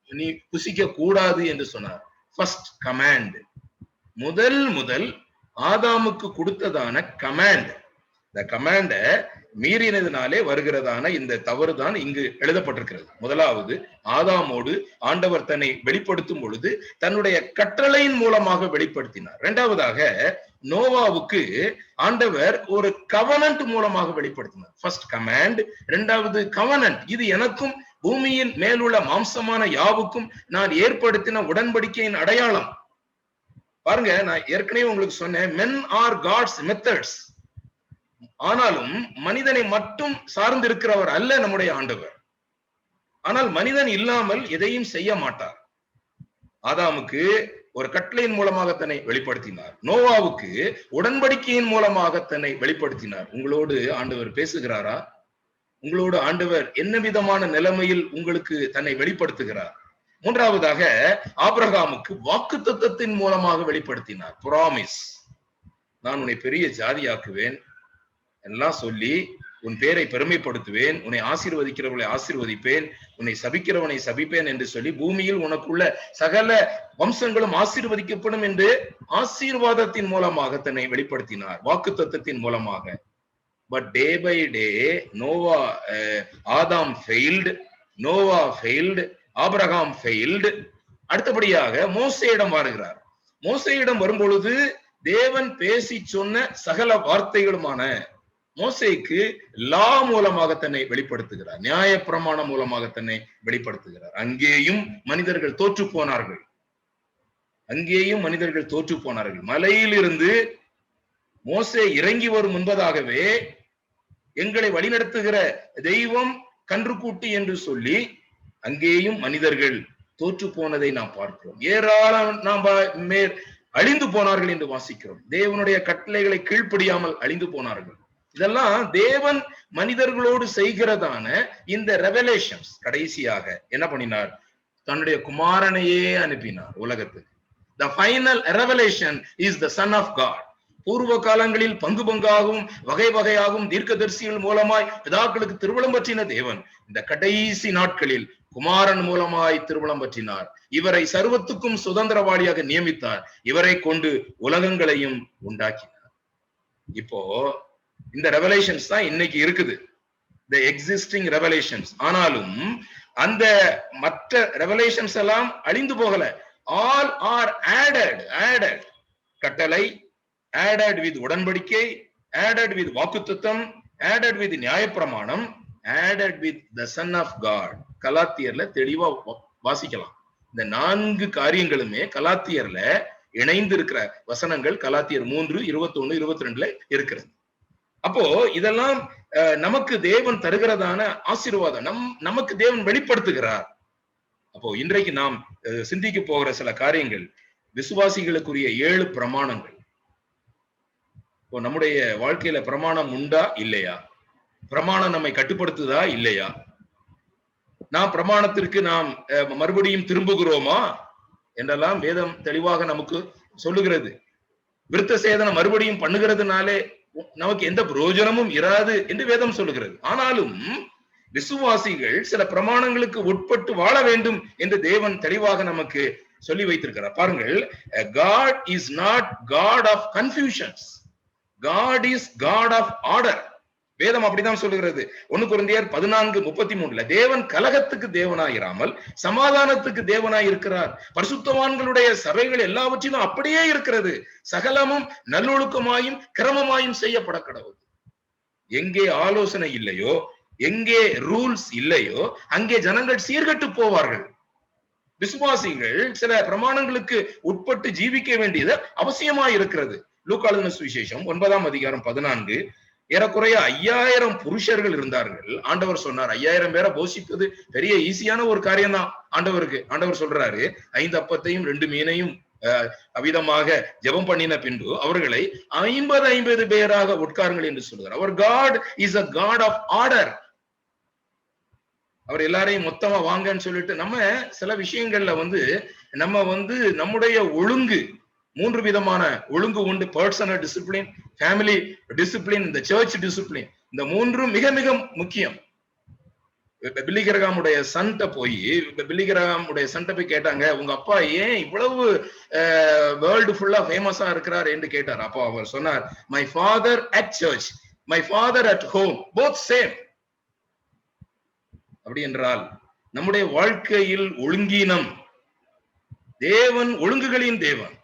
Speaker 5: நீ புசிக்க கூடாது என்று சொன்னார். ஃபர்ஸ்ட் கமாண்ட், முதல் ஆதாமுக்கு கொடுத்ததான கமாண்ட். இந்த கமாண்ட மீறினதுனாலே வருகிறதான இந்த தவறு தான் இங்கு எழுதப்பட்டிருக்கிறது. முதலாவது, ஆதாமோடு ஆண்டவர் தன்னை வெளிப்படுத்தும் பொழுது தன்னுடைய கட்டளையின் மூலமாக வெளிப்படுத்தினார். இரண்டாவதாக, நோவாவுக்கு ஆண்டவர் ஒரு கவனன்ட் மூலமாக வெளிப்படுத்தினார். ஃபர்ஸ்ட் கமாண்ட், இரண்டாவது கவனன்ட். இது எனக்கும் பூமியின் மேலுள்ள மாம்சமான யாவுக்கும் நான் ஏற்படுத்தின உடன்படிக்கையின் அடையாளம். பாருங்க, நான் ஏற்கனவே உங்களுக்கு சொன்னேன், men are God's methods. ஆனாலும் மனிதனை மட்டும் சார்ந்திருக்கிறவர் அல்ல நம்முடைய ஆண்டவர். ஆனால் மனிதன் இல்லாமல் எதையும் செய்ய மாட்டார். ஆதாமுக்கு ஒரு கட்டளையின் மூலமாக தன்னை வெளிப்படுத்தினார். நோவாவுக்கு உடன்படிக்கையின் மூலமாக தன்னை வெளிப்படுத்தினார். உங்களோடு ஆண்டவர் பேசுகிறாரா? உங்களோடு ஆண்டவர் என்ன விதமான நிலைமையில் உங்களுக்கு தன்னை வெளிப்படுத்துகிறார்? மூன்றாவதாக, ஆபிரகாமுக்கு வாக்குத்தத்தத்தின் மூலமாக வெளிப்படுத்தினார். ப்ராமிஸ், நான் உன்னை பெரிய ஜாதியாக்குவேன் எல்லாம் சொல்லி உன் பேரை பெருமைப்படுத்துவேன், உன்னை ஆசீர்வதிக்கிறவர்களை ஆசீர்வதிப்பேன், உன்னை சபிக்கிறவனை சபிப்பேன் என்று சொல்லி பூமியில் உனக்குள்ள சகல வம்சங்களும் ஆசீர்வதிக்கப்படும் என்று ஆசீர்வாதத்தின் மூலமாக தன்னை வெளிப்படுத்தினார், வாக்குத்தத்தத்தின் மூலமாக. But day by day Adam failed, Noah failed, Abraham failed. அடுத்தபடியாக மோசேயிடம் வருகிறார். மோசேயிடம் வரும்பொழுது தேவன் பேசி சொன்ன சகல வார்த்தைகளுமான மோசேக்கு லா மூலமாக தன்னை வெளிப்படுத்துகிறார், நியாய பிரமாணம் மூலமாக தன்னை வெளிப்படுத்துகிறார். அங்கேயும் மனிதர்கள் தோற்று போனார்கள். மலையிலிருந்து மோசே இறங்கி வரும் முன்பதாகவே எங்களை வழிநடத்துகிற தெய்வம் கன்றுக்குட்டி என்று சொல்லி அங்கேயும் மனிதர்கள் தோற்று போனதை நாம் பார்க்கிறோம். ஏராளம் நாம் அழிந்து போனார்கள் என்று வாசிக்கிறோம். தேவனுடைய கட்டளைகளை கீழ்ப்படியாமல் அழிந்து போனார்கள். இதெல்லாம் தேவன் மனிதர்களோடு செய்கிறதான இந்த ரெவலேஷன்ஸ். கடைசியாக என்ன பண்ணினார்? தன்னுடைய குமாரனையே அனுப்பினார் உலகத்துக்கு. The final revelation is the Son of God. பூர்வ காலங்களில் பங்கு பங்காகவும் வகை வகையாகவும் தீர்க்கதரிசிகள் மூலமாய் பிதாக்களுக்கு திருவுளம் பற்றின தேவன் இந்த கடைசி நாட்களில் குமாரன் மூலமாய் திருவுளம் பற்றினார். இவரை சர்வத்துக்கும் சுதந்திரவாளியாக நியமித்தார். இவரை கொண்டு உலகங்களையும் உண்டாக்கினார். இப்போ இந்த ரெவலேஷன்ஸ் தான் இன்னைக்கு இருக்குது, the existing revelations. ஆனாலும் அந்த மற்ற ரெவலேஷன்ஸ் எல்லாம் அழிந்து போகல. all are added. கட்டளை added with உடன்படிக்கை, added with வாக்குத்தத்தம், added with நியாயப்பிரமாணம், added with the Son of God. கலாத்தியர்ல தெளிவா வாசிக்கலாம். இந்த 4 காரியங்களுமே கலாத்தியர்ல இணைந்து இருக்கிற வசனங்கள் கலாத்தியர் 3:21-22 இருக்கிறது. அப்போ இதெல்லாம் நமக்கு தேவன் தருகிறதான ஆசீர்வாதம், நமக்கு தேவன் வெளிப்படுத்துகிறார். அப்போ இன்றைக்கு நாம் சிந்திக்க போகிற சில காரியங்கள் விசுவாசிகளுக்குரிய 7 பிரமாணங்கள். இப்போ நம்முடைய வாழ்க்கையில பிரமாணம் உண்டா இல்லையா? பிரமாணம் நம்மை கட்டுப்படுத்துதா இல்லையா? நாம் பிரமாணத்திற்கு நாம் மறுபடியும் திரும்புகிறோமா என்றெல்லாம் வேதம் தெளிவாக நமக்கு சொல்லுகிறது. விருத்த சேதனம் மறுபடியும் பண்ணுகிறதுனாலே நமக்கு எந்த பிரயோஜனமும் இராது என்று வேதம் சொல்லுகிறது. ஆனாலும் விசுவாசிகள் சில பிரமாணங்களுக்கு உட்பட்டு வாழ வேண்டும் என்று தேவன் தெளிவாக நமக்கு சொல்லி வைத்திருக்கிறார். பாருங்கள், God is not God of confusions. God is God of order. வேதம் அப்படிதான் சொல்லுகிறது. 1 கொரிந்தியர் 14:33 தேவன் கலகத்துக்கு தேவனாயிராமல் சமாதானத்துக்கு தேவனாய் இருக்கிறார். பரிசுத்தவான்களுடைய சபைகள் எல்லாவற்றிலும் அப்படியே இருக்கிறது. சகலமும் நல்லொழுக்கமாயும் கிரமமாயும் செய்யப்பட கடவுள். எங்கே ஆலோசனை இல்லையோ, எங்கே ரூல்ஸ் இல்லையோ, அங்கே ஜனங்கள் சீர்கட்டு போவார்கள். விசுவாசிகள் சில பிரமாணங்களுக்கு உட்பட்டு ஜீவிக்க வேண்டியது அவசியமாய் இருக்கிறது. லூக்கா எழுதின சுவிசேஷம் 9:14 ஏறக்குறைய 5000 புருஷர்கள் இருந்தார்கள். ஆண்டவர் சொன்னார், 5000 பேரை போஷிப்பது பெரிய ஈஸியான ஒரு காரியம் தான் ஆண்டவருக்கு. ஆண்டவர் சொல்றாரு, 5 அப்பத்தையும் 2 மீனையும் அவிதமாக ஜெபம் பண்ணின பின்பு அவர்களை 50 பேராக உட்காருங்கள் என்று சொல்கிறார். அவர் God is a God of order. அவர் எல்லாரையும் மொத்தமா வாங்கன்னு சொல்லிட்டு நம்ம சில விஷயங்கள்ல நம்முடைய ஒழுங்கு 3 விதமான ஒழுங்கு உண்டு. பர்சனல் டிசிப்ளின், ஃபேமிலி டிசிப்ளின், இந்த சர்ச் டிசிப்ளின். இந்த 3 மிக மிக முக்கியம். பில்லிகிரகாமுடைய சன்ட்ட போய் கேட்டாங்க, உங்க அப்பா ஏன் இவ்வளவு வேர்ல்டு ஃபுல்லா ஃபேமஸா இருக்கிறார் என்று கேட்டார். அப்போ அவர் சொன்னார், my father at church, my father at home, both same. அப்படி என்றால் நம்முடைய வாழ்க்கையில் ஒழுங்கீனம். தேவன் ஒழுங்குகளின் தேவன்.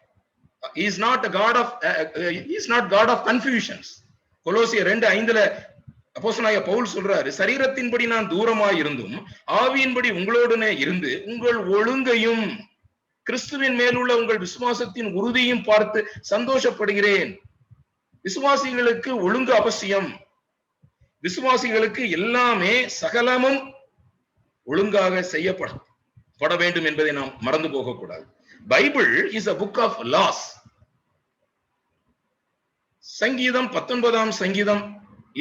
Speaker 5: He is not God of confusions. கொலோசியர் 2:5 அப்போஸ்தலனாகிய பவுல் சொல்றாரு, சரீரத்தின்படி நான் தூரமாய் இருந்தும் ஆவியின்படி உங்களோடனே இருந்து உங்கள் ஒழுங்கையும் கிறிஸ்துவின் மேலுள்ள உங்கள் விசுவாசத்தின் உறுதியும் பார்த்து சந்தோஷப்படுகிறேன். விசுவாசிகளுக்கு ஒழுங்கு அவசியம். விசுவாசிகளுக்கு எல்லாமே சகலமும் ஒழுங்காக செய்யப்பட வேண்டும் என்பதை நாம் மறந்து போகக்கூடாது. Bible is a book of laws. சங்கீதம் 19ஆம் சங்கீதம்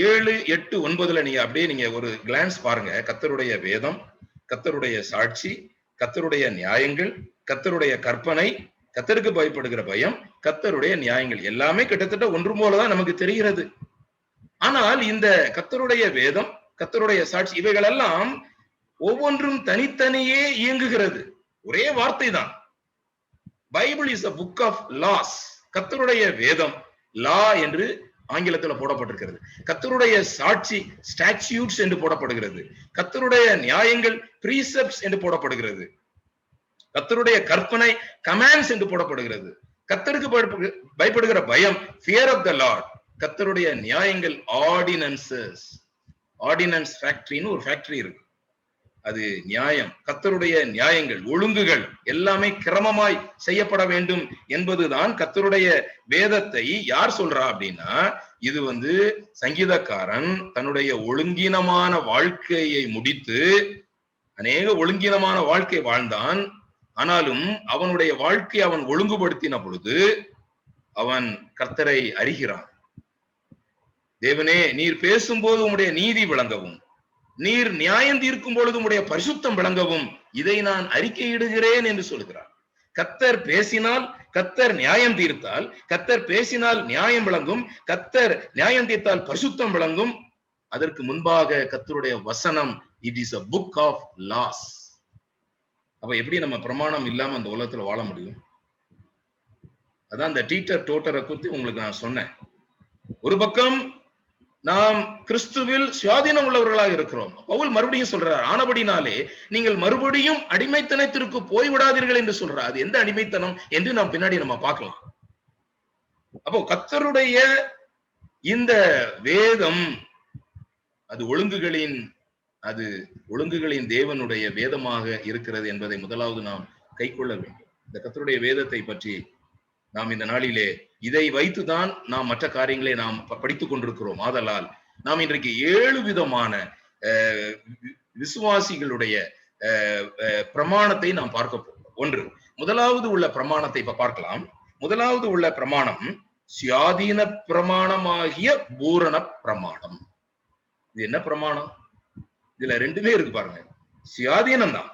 Speaker 5: 7, 8, 9 நீங்க ஒரு கிளான்ஸ் பாருங்க. கர்த்தருடைய வேதம், கர்த்தருடைய சாட்சி, கர்த்தருடைய நியாயங்கள், கர்த்தருடைய கற்பனை, கர்த்தருக்கு பயப்படுகிற பயம், கர்த்தருடைய நியாயங்கள் எல்லாமே கிட்டத்தட்ட ஒன்று போலதான் நமக்கு தெரிகிறது. ஆனால் இந்த கர்த்தருடைய வேதம், கர்த்தருடைய சாட்சி, இவைகள் எல்லாம் ஒவ்வொன்றும் தனித்தனியே இயங்குகிறது. ஒரே வார்த்தை தான். Bible is a book of laws. கர்த்தருடைய வேதம் லா என்று ஆங்கிலத்துல போடப்பட்டிருக்கிறது. கர்த்தருடைய சாட்சி ஸ்டாட்யூட்ஸ் என்று போடப்படுகிறது. கர்த்தருடைய நியாயங்கள் பிரீசெப்ட்ஸ் என்று போடப்படுகிறது. கர்த்தருடைய கற்பனை கமாண்ட்ஸ் என்று போடப்படுகிறது. கர்த்தருக்கு பயப்படுகிற பயம் ஃபியர் ஆஃப் த லார்ட். கர்த்தருடைய நியாயங்கள் ஆர்டினன்சஸ். ஆர்டினன்ஸ் ஃபேக்டரின்னு ஒரு ஃபேக்டரி இருக்கு. அது நியாயம். கர்த்தருடைய நியாயங்கள், ஒழுங்குகள் எல்லாமே கிரமமாய் செய்யப்பட வேண்டும் என்பதுதான் கர்த்தருடைய வேதத்தை யார் சொல்றா அப்படின்னா, இது சங்கீதக்காரன் தன்னுடைய ஒழுங்கீனமான வாழ்க்கையை முடித்து அநேக ஒழுங்கீனமான வாழ்க்கை வாழ்ந்தான். ஆனாலும் அவனுடைய வாழ்க்கையை அவன் ஒழுங்குபடுத்தின பொழுது அவன் கர்த்தரை அறிகிறான். தேவனே, நீர் பேசும்போது உம்முடைய நீதி விளங்கவும், நீர் நியாயம் தீர்க்கும் பொழுது உம்முடைய பரிசுத்தம் விளங்கவும் இதை நான் அறிக்கையிடுகிறேன் என்று சொல்கிறார். கர்த்தர் பேசினால் கர்த்தர் நியாயம் தீர்த்தால், கர்த்தர் பேசினால் நியாயம் விளங்கும், கர்த்தர் நியாயம் தீர்த்தால் பரிசுத்தம் விளங்கும். அதற்கு முன்பாக கர்த்தருடைய வசனம், it is a book of laws. அப்ப எப்படி நம்ம பிரமாணம் இல்லாம அந்த உலகத்துல வாழ முடியும்? அதான் அந்த டீட்டர் டோட்டரை குறித்து உங்களுக்கு நான் சொன்னேன். ஒரு பக்கம் நாம் கிறிஸ்துவில் சுயாதீனம் உள்ளவர்களாக இருக்கிறோம். பவுல் மறுபடியும் சொல்றார், ஆனபடினாலே நீங்கள் மறுபடியும் அடிமைத்தனத்திற்கு போய்விடாதீர்கள் என்று சொல்றார். அது எந்த அடிமைத்தனம் என்று நாம் பின்னாடி நம்ம பார்க்கலாம். அப்போ கர்த்தருடைய இந்த வேதம் அது ஒழுங்குகளின் தேவனுடைய வேதமாக இருக்கிறது என்பதை முதலாவது நாம் கைக்கொள்ள வேண்டும். இந்த கர்த்தருடைய வேதத்தை பற்றி நாம் இந்த நாளிலே இதை வைத்துதான் நாம் மற்ற காரியங்களை நாம் படித்துக் கொண்டிருக்கிறோம். ஆதலால் நாம் இன்றைக்கு 7 விதமான விசுவாசிகளுடைய பிரமாணத்தை நாம் பார்க்க போகிறோம். முதலாவது உள்ள பிரமாணத்தை இப்ப பார்க்கலாம். முதலாவது உள்ள பிரமாணம் சுயாதீன பிரமாணமாகிய பூரண பிரமாணம். இது என்ன பிரமாணம்? இதுல 2மே இருக்கு பாருங்க. சுயாதீனம் தான்,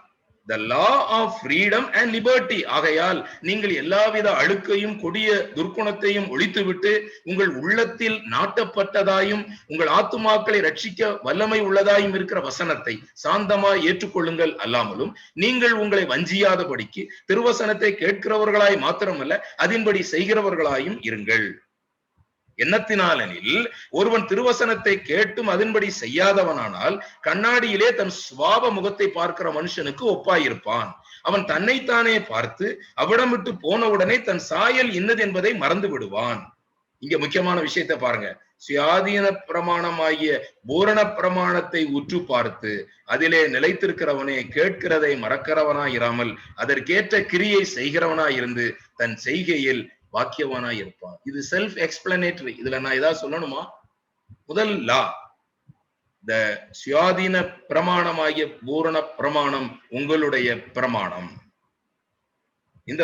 Speaker 5: the law of freedom and liberty. ஆகையால் நீங்கள் எல்லாவித அழுக்கையும் கொடிய துர்க்குணத்தையும் ஒழித்துவிட்டு உங்கள் உள்ளத்தில் நாட்டப்பட்டதாயும் உங்கள் ஆத்துமாக்களை ரட்சிக்க வல்லமை உள்ளதாயும் இருக்கிற வசனத்தை சாந்தமாய் ஏற்றுக்கொள்ளுங்கள். அல்லாமலும் நீங்கள் உங்களை வஞ்சியாதபடிக்கு திருவசனத்தை கேட்கிறவர்களாய் மாத்திரமல்ல அதின்படி செய்கிறவர்களாயும் இருங்கள். எண்ணத்தினாலெனில் ஒருவன் திருவசனத்தை கேட்டும் அதன்படி செய்யாதவனானால் கண்ணாடியிலே தன் சுவாப முகத்தை பார்க்கிற மனுஷனுக்கு ஒப்பாயிருப்பான். அவன் தன்னைத்தானே பார்த்து அவிடம் விட்டு போன உடனே தன் சாயல் இன்னது என்பதை மறந்து விடுவான். இங்க முக்கியமான விஷயத்தை பாருங்க. சுயாதீன பிரமாணமாகிய பூரண பிரமாணத்தை உற்று பார்த்து அதிலே நிலைத்திருக்கிறவனே கேட்கிறதை மறக்கிறவனாயிராமல் அதற்கேற்ற கிரியை செய்கிறவனாயிருந்து தன் செய்கையில் வாக்கியவானாய் இருப்பான். இது செல்ஃப் எக்ஸ்பிளனேட்டரி. இதுல நான் ஏதாவது சொல்லணுமா? முதல் லா, இந்த சுயாதீன பிரமாணமாகிய பூரண பிரமாணம் உங்களுடைய பிரமாணம். இந்த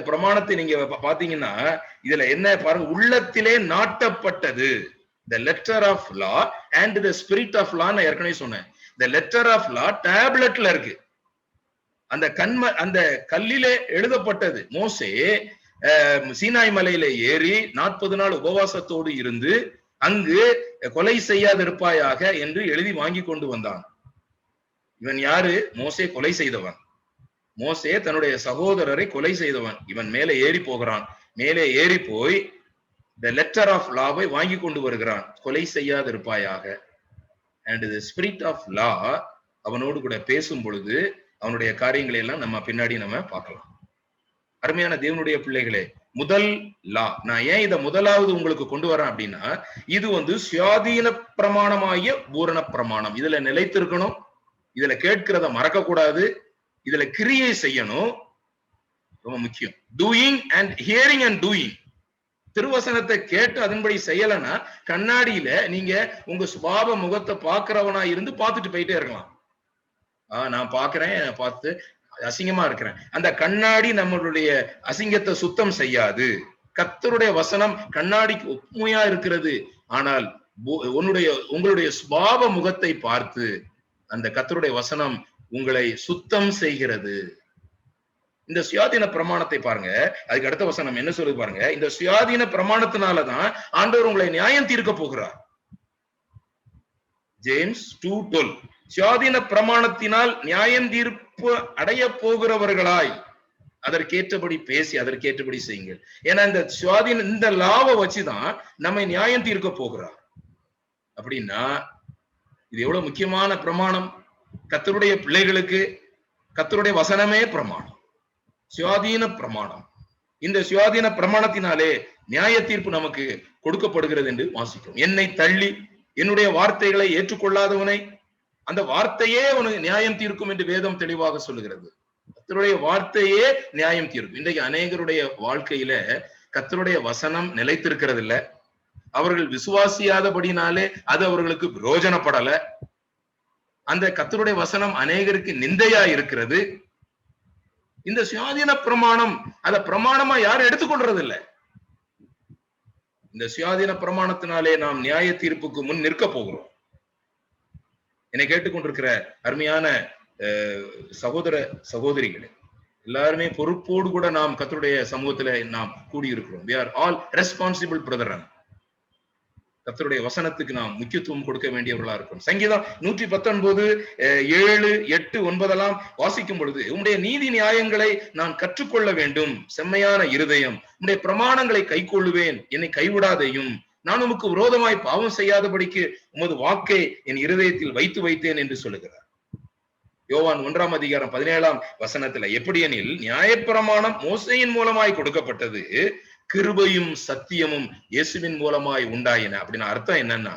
Speaker 5: பிரமாணத்தை நீங்க பாத்தீங்கன்னா இதுல என்ன பாருங்க, உள்ளத்திலே நாட்டப்பட்டது. the letter of law and the spirit of law நான் ஏற்கனவே சொன்னேன். the letter of law டேப்லெட்ல இருக்கு. அந்த கல்லிலே எழுதப்பட்டது. மோசே சீனாய் மலையில ஏறி 40 நாள் உபவாசத்தோடு இருந்து அங்கு கொலை செய்யாதிருப்பாயாக என்று எழுதி வாங்கி கொண்டு வந்தான். இவன் யாரு? மோசே கொலை செய்தவன். மோசே தன்னுடைய சகோதரரை கொலை செய்தவன். இவன் மேலே ஏறி போகிறான். மேலே ஏறி போய் the letter of lawவை வாங்கி கொண்டு வருகிறான். கொலை செய்யாதிருப்பாயாக. and the spirit of law அவனோடு கூட பேசும் பொழுது அவனுடைய காரியங்களை எல்லாம் நம்ம பின்னாடி நம்ம பார்க்கலாம். அருமையான தேவனுடைய பிள்ளைகளே, முதல் லா, நான் ஏன் இதை முதலாவது உங்களுக்கு கொண்டு வரேன் அப்படின்னா, இது சுயாதீன பிரமாணமாகிய பூரண பிரமாணம். இதுல நிலைத்திருக்கணும், இதுல கேட்கிறத மறக்க கூடாது, இதுல கிரியை செய்யணும், ரொம்ப முக்கியம். Doing and hearing and doing. திருவசனத்தை கேட்டு அதன்படி செய்யலைன்னா கண்ணாடியில நீங்க உங்க சுபாவ முகத்தை பாக்குறவனா இருந்து பார்த்துட்டு போயிட்டே இருக்கலாம். நான் பாக்குறேன், பார்த்து அசிங்கமா இருக்கிறேன். அந்த கண்ணாடி நம்மளுடைய அசிங்கத்தை சுத்தம் செய்யாது. கர்த்தருடைய வசனம் கண்ணாடிக்கு ஒப்புமையா இருக்கிறது. ஆனால் உங்களுடைய சுபாவ முகத்தை பார்த்து அந்த கர்த்தருடைய வசனம் உங்களை சுத்தம் செய்கிறது. இந்த சுயாதீன பிரமாணத்தை பாருங்க. அதுக்கு அடுத்த வசனம் என்ன சொல்லுது பாருங்க. இந்த சுயாதீன பிரமாணத்தினாலதான் ஆண்டவர் உங்களை நியாயம் தீர்க்க போகிறார். ஜேம்ஸ் 2:12. சுயாதீன பிரமாணத்தினால் நியாயம் தீர்ப்பு அடைய போகிறவர்களாய் அதற்கேற்றபடி பேசி அதற்கேற்றபடி செய்யுங்கள். ஏன்னா இந்த லாவை வச்சுதான் நம்மை நியாயம் தீர்க்க போகிறார். அப்படின்னா இது எவ்வளவு முக்கியமான பிரமாணம். கர்த்தருடைய பிள்ளைகளுக்கு கர்த்தருடைய வசனமே பிரமாணம், சுயாதீன பிரமாணம். இந்த சுயாதீன பிரமாணத்தினாலே நியாய தீர்ப்பு நமக்கு கொடுக்கப்படுகிறது என்று வாசிக்கிறோம். என்னை தள்ளி என்னுடைய வார்த்தைகளை ஏற்றுக்கொள்ளாதவனை அந்த வார்த்தையே உனக்கு நியாயம் தீர்க்கும் என்று வேதம் தெளிவாக சொல்லுகிறது. கர்த்தருடைய வார்த்தையே நியாயம் தீர்க்கும். இன்றைக்கு அநேகருடைய வாழ்க்கையில கர்த்தருடைய வசனம் நிலைத்திருக்கிறது இல்ல. அவர்கள் விசுவாசியாதபடினாலே அது அவர்களுக்கு பிரயோஜனப்படல. அந்த கர்த்தருடைய வசனம் அநேகருக்கு நிந்தையா இருக்கிறது. இந்த சுயாதீன பிரமாணம் அத பிரமாணமா யாரும் எடுத்துக்கொள்றது இல்லை. இந்த சுயாதீன பிரமாணத்தினாலே நாம் நியாய தீர்ப்புக்கு முன் நிற்க போகிறோம். என்னை கேட்டுக்கொண்டிருக்கிற அருமையான சகோதர சகோதரிகளே, எல்லாருமே பொறுப்போடு கூட நாம் கர்த்தருடைய சமூகத்துல நாம் கூடியிருக்கிறோம். we are all responsible brethren. கர்த்தருடைய வசனத்துக்கு நாம் முக்கியத்துவம் கொடுக்க வேண்டியவர்களா இருக்கும். சங்கீதம் 119 7 8 9 வாசிக்கும் பொழுது, உம்முடைய நீதி நியாயங்களை நான் கற்றுக்கொள்ள வேண்டும், செம்மையான இருதயம், உம்முடைய பிரமாணங்களை கைக்கொள்ளுவேன், என்னை கைவிடாதையும், நான் உமக்கு விரோதமாய் பாவம் செய்யாதபடிக்கு உமது வாக்கை என் இருதயத்தில் வைத்து வைத்தேன் என்று சொல்லுகிறார். யோவான் 1:17 எப்படி எனில், நியாயப்பிரமாணம் மோசேயின் மூலமாய் கொடுக்கப்பட்டது, கிருபையும் சத்தியமும் இயேசுவின் மூலமாய் உண்டாயின. அப்படின்னு அர்த்தம் என்னன்னா,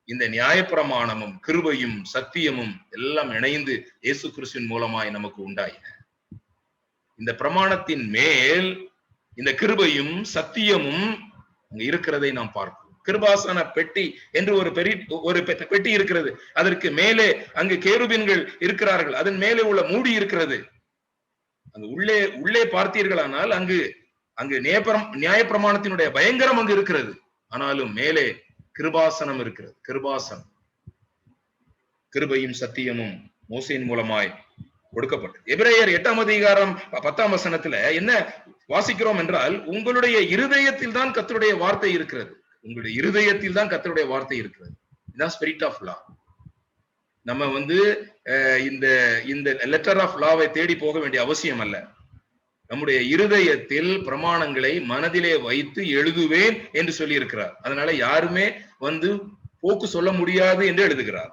Speaker 5: இந்த நியாயப்பிரமாணமும் கிருபையும் சத்தியமும் எல்லாம் இணைந்து இயேசு கிறிஸ்துவின் மூலமாய் நமக்கு உண்டாயின. இந்த பிரமாணத்தின் மேல் இந்த கிருபையும் சத்தியமும் அங்க இருக்கிறதை நாம் பார்க்கிறோம். கிருபாசன பெட்டி என்று ஒரு பெட்டி இருக்கிறது. அதற்கு மேலே அங்கு கேருபீன்கள் இருக்கிறார்கள். அதன் மேலே உள்ள மூடி இருக்கிறது. அங்கு உள்ளே பார்த்தீர்களானால் அங்கு நியாயப்பிரமாணத்தினுடைய பயங்கரம் அங்கு இருக்கிறது. ஆனாலும் மேலே கிருபாசனம் இருக்கிறது. கிருபாசனம், கிருபையும் சத்தியமும் மோசேயின் மூலமாய் கொடுக்கப்பட்டது. எபிரேயர் 8:10 என்ன வாசிக்கிறோம் என்றால், உங்களுடைய இருதயத்தில் தான் கர்த்தருடைய வார்த்தை இருக்கிறது. உங்களுடைய இருதயத்தில் தான் கர்த்தருடைய வார்த்தை இருக்கிறது. இதுதான் ஸ்பிரிட் ஆஃப் லா. நம்ம இந்த லெட்டர் ஆஃப் லாவை தேடி போக வேண்டிய அவசியம் அல்ல. நம்முடைய இருதயத்தில் பிரமாணங்களை மனதிலே வைத்து எழுதுவேன் என்று சொல்லி இருக்கிறார். அதனால யாருமே போக்கு சொல்ல முடியாது என்று எழுதுகிறார்.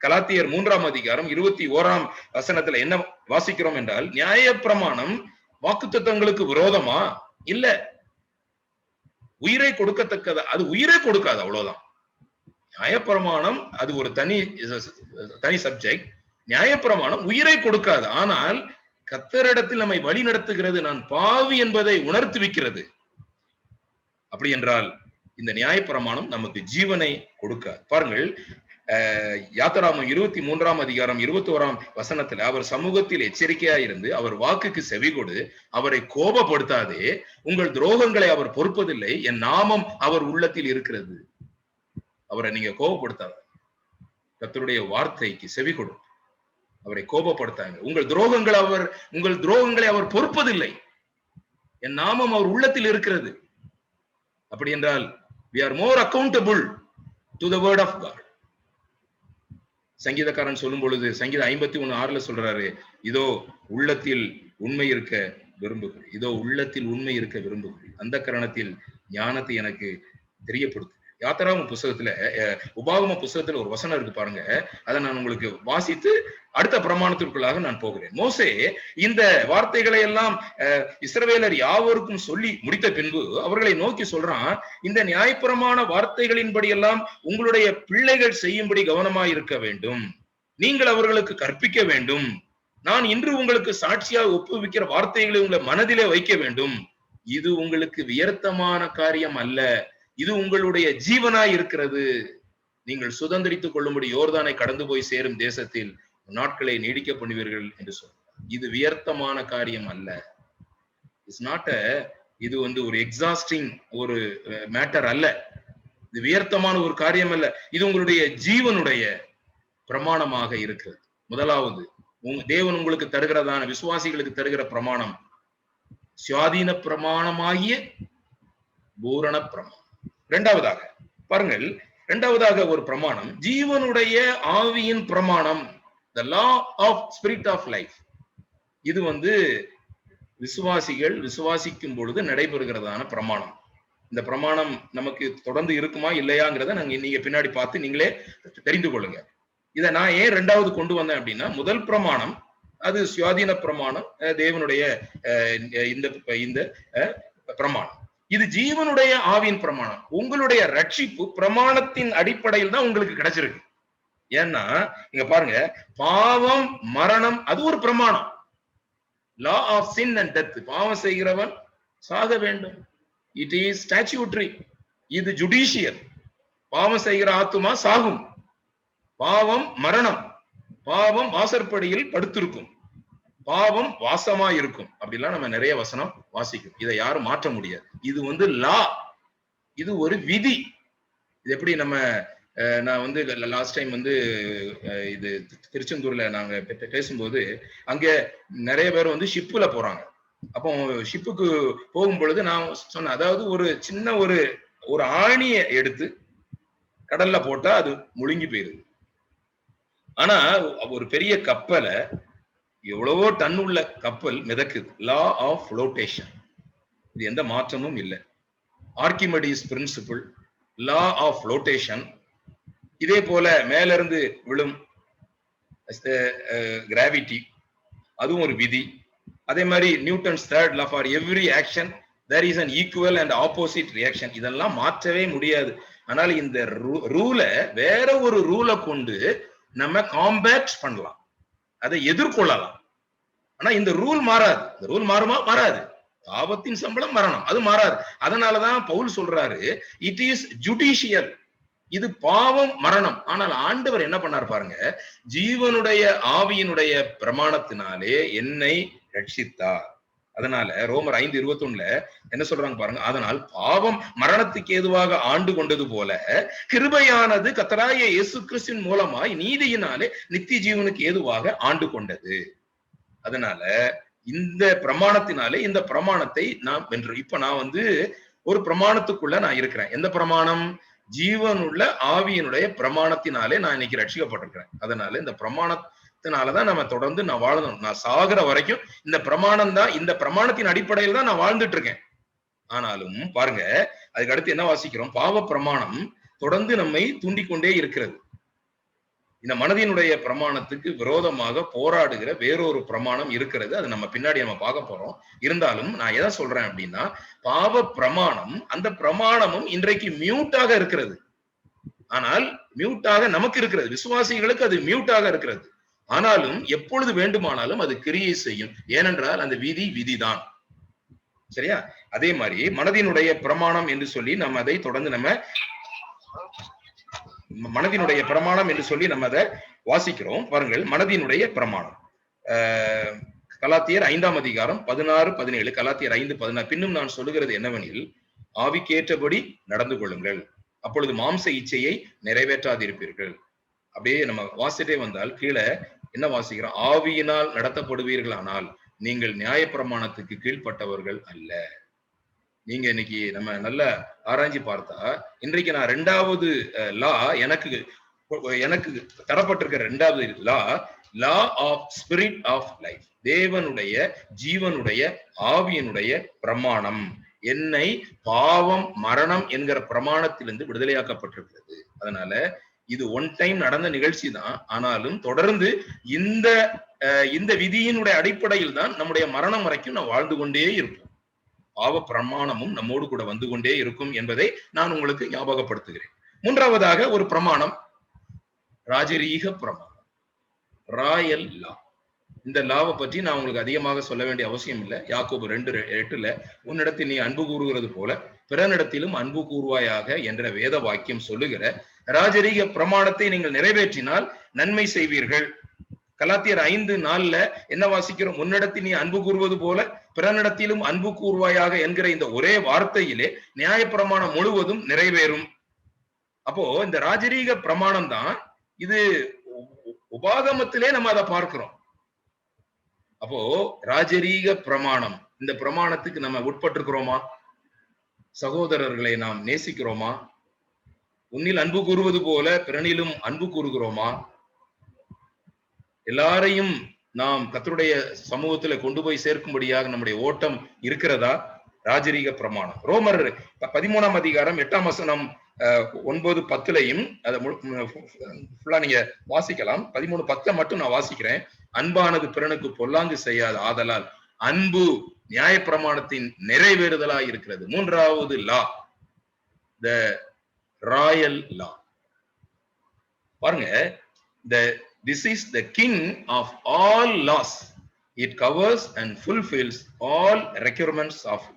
Speaker 5: கலாத்தியர் 3:21 என்ன வாசிக்கிறோம் என்றால், நியாய பிரமாணம் வாக்குத்தத்தங்களுக்கு விரோதமா? இல்ல, உயிரை கொடுக்கத்தக்கதா? அது உயிரை கொடுக்காது, அவ்வளவுதான். நியாயப்பிரமாணம் அது ஒரு தனி சப்ஜெக்ட். நியாயப்பிரமாணம் உயிரை கொடுக்காது, ஆனால் கர்த்தரிடத்தில் நம்மை வழி நடத்துகிறது, நான் பாவி என்பதை உணர்த்துவிக்கிறது. அப்படி என்றால் இந்த நியாயப்பிரமாணம் நமக்கு ஜீவனை கொடுக்காது. பாருங்கள், யாத்திராமம் 23:21 அவர் சமூகத்தில் எச்சரிக்கையாயிருந்து அவர் வாக்குக்கு செவிகொடு, அவரை கோபப்படுத்தாதே, உங்கள் துரோகங்களை அவர் பொறுப்பதில்லை, என் நாமம் அவர் உள்ளத்தில் இருக்கிறது. அவரை நீங்க கோபப்படுத்தாத. கர்த்தருடைய வார்த்தைக்கு செவி கொடுத்து அவரை கோபப்படுத்தாங்க. உங்கள் துரோகங்களை அவர் பொறுப்பதில்லை. என் நாமம் அவர் உள்ளத்தில் இருக்கிறது. அப்படி என்றால் we are more accountable to the word of God. சங்கீதக்காரன் சொல்லும் பொழுது சங்கீதம் 51:6 சொல்றாரு, இதோ உள்ளத்தில் உண்மை இருக்க விரும்புகிறேன், இதோ உள்ளத்தில் உண்மை இருக்க விரும்புகிறேன், அந்த கரணத்தில் ஞானத்தை எனக்கு தெரியப்படுத்து. யாத்திராகம புஸ்தகத்துல உபாகம புஸ்தகத்துல ஒரு வசனம் இருக்கு பாருங்க, அதை நான் உங்களுக்கு வாசித்து அடுத்த பிரமாணத்திற்குள்ளாக நான் போகிறேன். மோசே இந்த வார்த்தைகளை எல்லாம் இஸ்ரவேலர் யாவருக்கும் சொல்லி முடித்த பின்பு அவர்களை நோக்கி சொல்றான், இந்த நியாயப்பிரமாண வார்த்தைகளின்படி எல்லாம் உங்களுடைய பிள்ளைகள் செய்யும்படி கவனமாய் இருக்க வேண்டும், நீங்கள் அவர்களுக்கு கற்பிக்க வேண்டும், நான் இன்று உங்களுக்கு சாட்சியாக ஒப்புவிக்கிற வார்த்தைகளை உங்களை மனதிலே வைக்க வேண்டும், இது உங்களுக்கு வியர்த்தமான காரியம் அல்ல, இது உங்களுடைய ஜீவனாய் இருக்கிறது, நீங்கள் சுதந்திரித்துக் கொள்ளும்படி யோர்தானை கடந்து போய் சேரும் தேசத்தில் நாட்களை நீடிக்க பண்ணுவீர்கள் என்று சொல்றார். இது வியர்த்தமான காரியம் அல்ல. இட்ஸ் நாட் இது ஒரு எக்ஸாஸ்டிங் ஒரு மேட்டர் அல்ல, இது வியர்த்தமான ஒரு காரியம் அல்ல, இது உங்களுடைய ஜீவனுடைய பிரமாணமாக இருக்கிறது. முதலாவது தேவன் உங்களுக்கு தருகிறதான விசுவாசிகளுக்கு தருகிற பிரமாணம் சுயாதீன பிரமாணமாகிய பூரண பிரமாணம். இரண்டாவதாக பாருங்கள், இரண்டாவதாக ஒரு பிரமாணம் ஜீவனுடைய ஆவியின் பிரமாணம், the law of spirit of life. இது விசுவாசிகள் விசுவாசிக்கும் பொழுது நடைபெறுகிறதான பிரமாணம். இந்த பிரமாணம் நமக்கு தொடர்ந்து இருக்குமா இல்லையாங்கிறத நீங்க பின்னாடி பார்த்து நீங்களே தெரிந்து கொள்ளுங்க. இதை நான் ஏன் இரண்டாவது கொண்டு வந்தேன் அப்படின்னா, முதல் பிரமாணம் அது சுயாதீன பிரமாணம், தேவனுடைய இந்த பிரமாணம். இது ஜீவனுடைய ஆவியின் பிரமாணம். உங்களுடைய ரட்சிப்பு பிரமாணத்தின் அடிப்படையில் தான் உங்களுக்கு கிடைச்சிருக்கு. ஏன்னா இங்க பாருங்க, பாவம் மரணம் அது ஒரு பிரமாணம். Law of sin and death, பாவம் செய்கிறவன் சாக வேண்டும். இட் இஸ் ஸ்டாட்யூட்டரி, இது ஜுடிஷியல். பாவம் செய்கிற ஆத்துமா சாகும். பாவம் மரணம், பாவம் வாசற்படியில் படுத்திருக்கும், பாவம் வாசமா இருக்கும். அப்படிலாம் நம்ம நிறைய வசனம் வாசிக்கும். இதை யாரும் மாற்ற முடியாது. இது லா, இது ஒரு விதி. இது எப்படி நான் லாஸ்ட் டைம் இது திருச்செந்தூர்ல நாங்க பேசும்போது அங்க நிறைய பேர் ஷிப்புல போறாங்க. அப்போ ஷிப்புக்கு போகும் பொழுது நான் சொன்னேன், அதாவது ஒரு சின்ன ஒரு ஆணியை எடுத்து கடல்ல போட்டா அது முழுங்கி போயிருது. ஆனா ஒரு பெரிய கப்பலை, எவ்வளவோ டன் உள்ள கப்பல் மிதக்குது. லா ஆஃப் ஃப்ளோட்டேஷன், இது எந்த மாற்றமும் இல்லை. Archimedes principle, law of flotation. இதே போல மேல இருந்து விழும் கிராவிட்டி, அதுவும் ஒரு விதி. அதே மாதிரி Newton's third law, for every action there is an equal and opposite reaction. இதெல்லாம் மாற்றவே முடியாது. ஆனால் இந்த ரூலை வேற ஒரு ரூலை கொண்டு நம்ம காம்பேட் பண்ணலாம், அதை எதிர்கொள்ளலாம். ஆனா இந்த ரூல் மாறாது. இந்த ரூல் மாறுமா? மாறாது. பாவத்தின் சம்பளம் மரணம், அது மாறாது. அதனாலதான் பவுல் சொல்றாரு, இட் இஸ் ஜுடிஷியல், இது பாவம் மரணம். ஆனால் ஆண்டவர் என்ன பண்ணார் பாருங்க, ஜீவனுடைய ஆவியினுடைய பிரமாணத்தினாலே என்னை ரட்சித்தார். அதனால ரோமர் 5:21 என்ன சொல்றாங்க பாருங்க, அதனால் பாவம் மரணத்துக்கு ஏதுவாக ஆண்டு கொண்டது போல கிருபையானது கர்த்தராகிய இயேசு கிறிஸ்துவின் மூலமாய் நீதியினாலே நித்திய ஜீவனுக்கு ஏதுவாக ஆண்டு கொண்டது. அதனால இந்த பிரமாணத்தினாலே இந்த பிரமாணத்தை நான் வென்று. இப்ப நான் ஒரு பிரமாணத்துக்குள்ள நான் இருக்கிறேன். எந்த பிரமாணம்? ஜீவனுள்ள ஆவியினுடைய பிரமாணத்தினாலே நான் இன்னைக்கு ரட்சிக்கப்பட்டிருக்கிறேன். அதனால இந்த பிரமாணத்தினாலதான் நம்ம தொடர்ந்து நான் வாழணும். நான் சாகிற வரைக்கும் இந்த பிரமாணம் தான், இந்த பிரமாணத்தின் அடிப்படையில் தான் நான் வாழ்ந்துட்டு இருக்கேன். ஆனாலும் பாருங்க, அதுக்கு அடுத்து என்ன வாசிக்கிறோம்? பாவ பிரமாணம் தொடர்ந்து நம்மை தூண்டிக்கொண்டே இருக்கிறது. இந்த மனதினுடைய பிரமாணத்துக்கு விரோதமாக போராடுகிற வேறொரு பிரமாணம் இருக்கிறது. அது நம்ம பின்னாடி நம்ம பார்க்க போறோம். இருந்தாலும் நான் எதை சொல்றேன் அப்படின்னா, பாவ பிரமாணம், அந்த பிரமாணமும் இன்றைக்கு மியூட்டாக இருக்கிறது. ஆனால் மியூட்டாக நமக்கு இருக்கிறது, விசுவாசிகளுக்கு அது மியூட்டாக இருக்கிறது. ஆனாலும் எப்பொழுது வேண்டுமானாலும் அது கிரியை செய்யும். ஏனென்றால் அந்த விதிதான். சரியா? அதே மாதிரி மனதினுடைய பிரமாணம் என்று சொல்லி நம்ம அதை தொடர்ந்து மனதினுடைய பிரமாணம் என்று சொல்லி நம்ம அதை வாசிக்கிறோம். பாருங்கள், மனதினுடைய பிரமாணம் கலாத்தியர் 5ஆம் அதிகாரம் 16-17. கலாத்தியர் 5:16. பின்னும் நான் சொல்லுகிறது என்னவெனில், ஆவிக்கேற்றபடி நடந்து கொள்ளுங்கள், அப்பொழுது மாம்ச இச்சையை நிறைவேற்றாதிருப்பீர்கள். அப்படியே நம்ம வாசிட்டே வந்தால் கீழே என்ன வாசிக்கிறோம்? ஆவியினால் நடத்தப்படுவீர்களானால் நீங்கள் நியாயப்பிரமாணத்துக்கு கீழ்ப்பட்டவர்கள் அல்ல. நீங்க இன்னைக்கு நம்ம நல்ல ஆராய்ச்சி பார்த்தா, இன்றைக்கு நான் 2வது லா எனக்கு தரப்பட்டிருக்கிற 2வது law of spirit of life, தேவனுடைய ஜீவனுடைய ஆவியனுடைய பிரமாணம் என்னை பாவம் மரணம் என்கிற பிரமாணத்திலிருந்து விடுதலையாக்கப்பட்டிருக்கிறது. அதனால இது ஒன் டைம் நடந்த நிகழ்ச்சி தான். ஆனாலும் தொடர்ந்து இந்த விதியினுடைய அடிப்படையில் தான் நம்முடைய மரணம் வரைக்கும் நாம் வாழ்ந்து கொண்டே இருப்போம். பாவ பிரமாணமும் நம்மோடு கூட வந்து கொண்டே இருக்கும் என்பதை நான் உங்களுக்கு ஞாபகப்படுத்துகிறேன். 3வதாக ஒரு பிரமாணம், ராஜரீக பிரமாணம், ராயல் லா. இந்த லாவை பற்றி நான் உங்களுக்கு அதிகமாக சொல்ல வேண்டிய அவசியம் இல்லை. யாக்கோபு 2:8 உன்னிடத்தில் நீ அன்பு கூறுகிறது போல பிறனிடத்திலும் அன்பு கூறுவாயாக என்ற வேத வாக்கியம் சொல்லுகிற ராஜரீக பிரமாணத்தை நீங்கள் நிறைவேற்றினால் நன்மை செய்வீர்கள். கலாத்தியர் 5:4 என்ன வாசிக்கிறோம்? உன்னிடத்தில் நீ அன்பு கூறுவது போல பிறனிடத்திலும் அன்பு கூறுவாயாக என்கிற இந்த ஒரே வார்த்தையிலே நியாயப்பிரமாணம் முழுவதும் நிறைவேறும். அப்போ இந்த ராஜரீக பிரமாணம் தான் இது. உபாகமத்திலே நம்ம அதை பார்க்கிறோம். அப்போ ராஜரீக பிரமாணம், இந்த பிரமாணத்துக்கு நம்ம உட்பட்டிருக்கிறோமா? சகோதரர்களை நாம் நேசிக்கிறோமா? உன்னில் அன்பு கூறுவது போல பிறனிலும் அன்பு கூறுகிறோமா? எல்லாரையும் நாம் கர்த்தருடைய சமூகத்துல கொண்டு போய் சேர்க்கும்படியாக நம்முடைய ஓட்டம் இருக்கிறதா? ராஜரீக பிரமாணம். ரோமர் 13ஆம் அதிகாரம் 8ஆம் வசனம் 9-10 அதை ஃபுல்லா நீங்க வாசிக்கலாம். 13:10 மட்டும் நான் வாசிக்கிறேன். அன்பானது பிறனுக்கு பொல்லாங்கு செய்யாத ஆதலால் அன்பு நியாயப்பிரமாணத்தின் நிறைவேறுதலா இருக்கிறது. 3வது லா, த ராயல் லா. பாருங்க, this is the king of all laws. It covers and fulfills all requirements of law.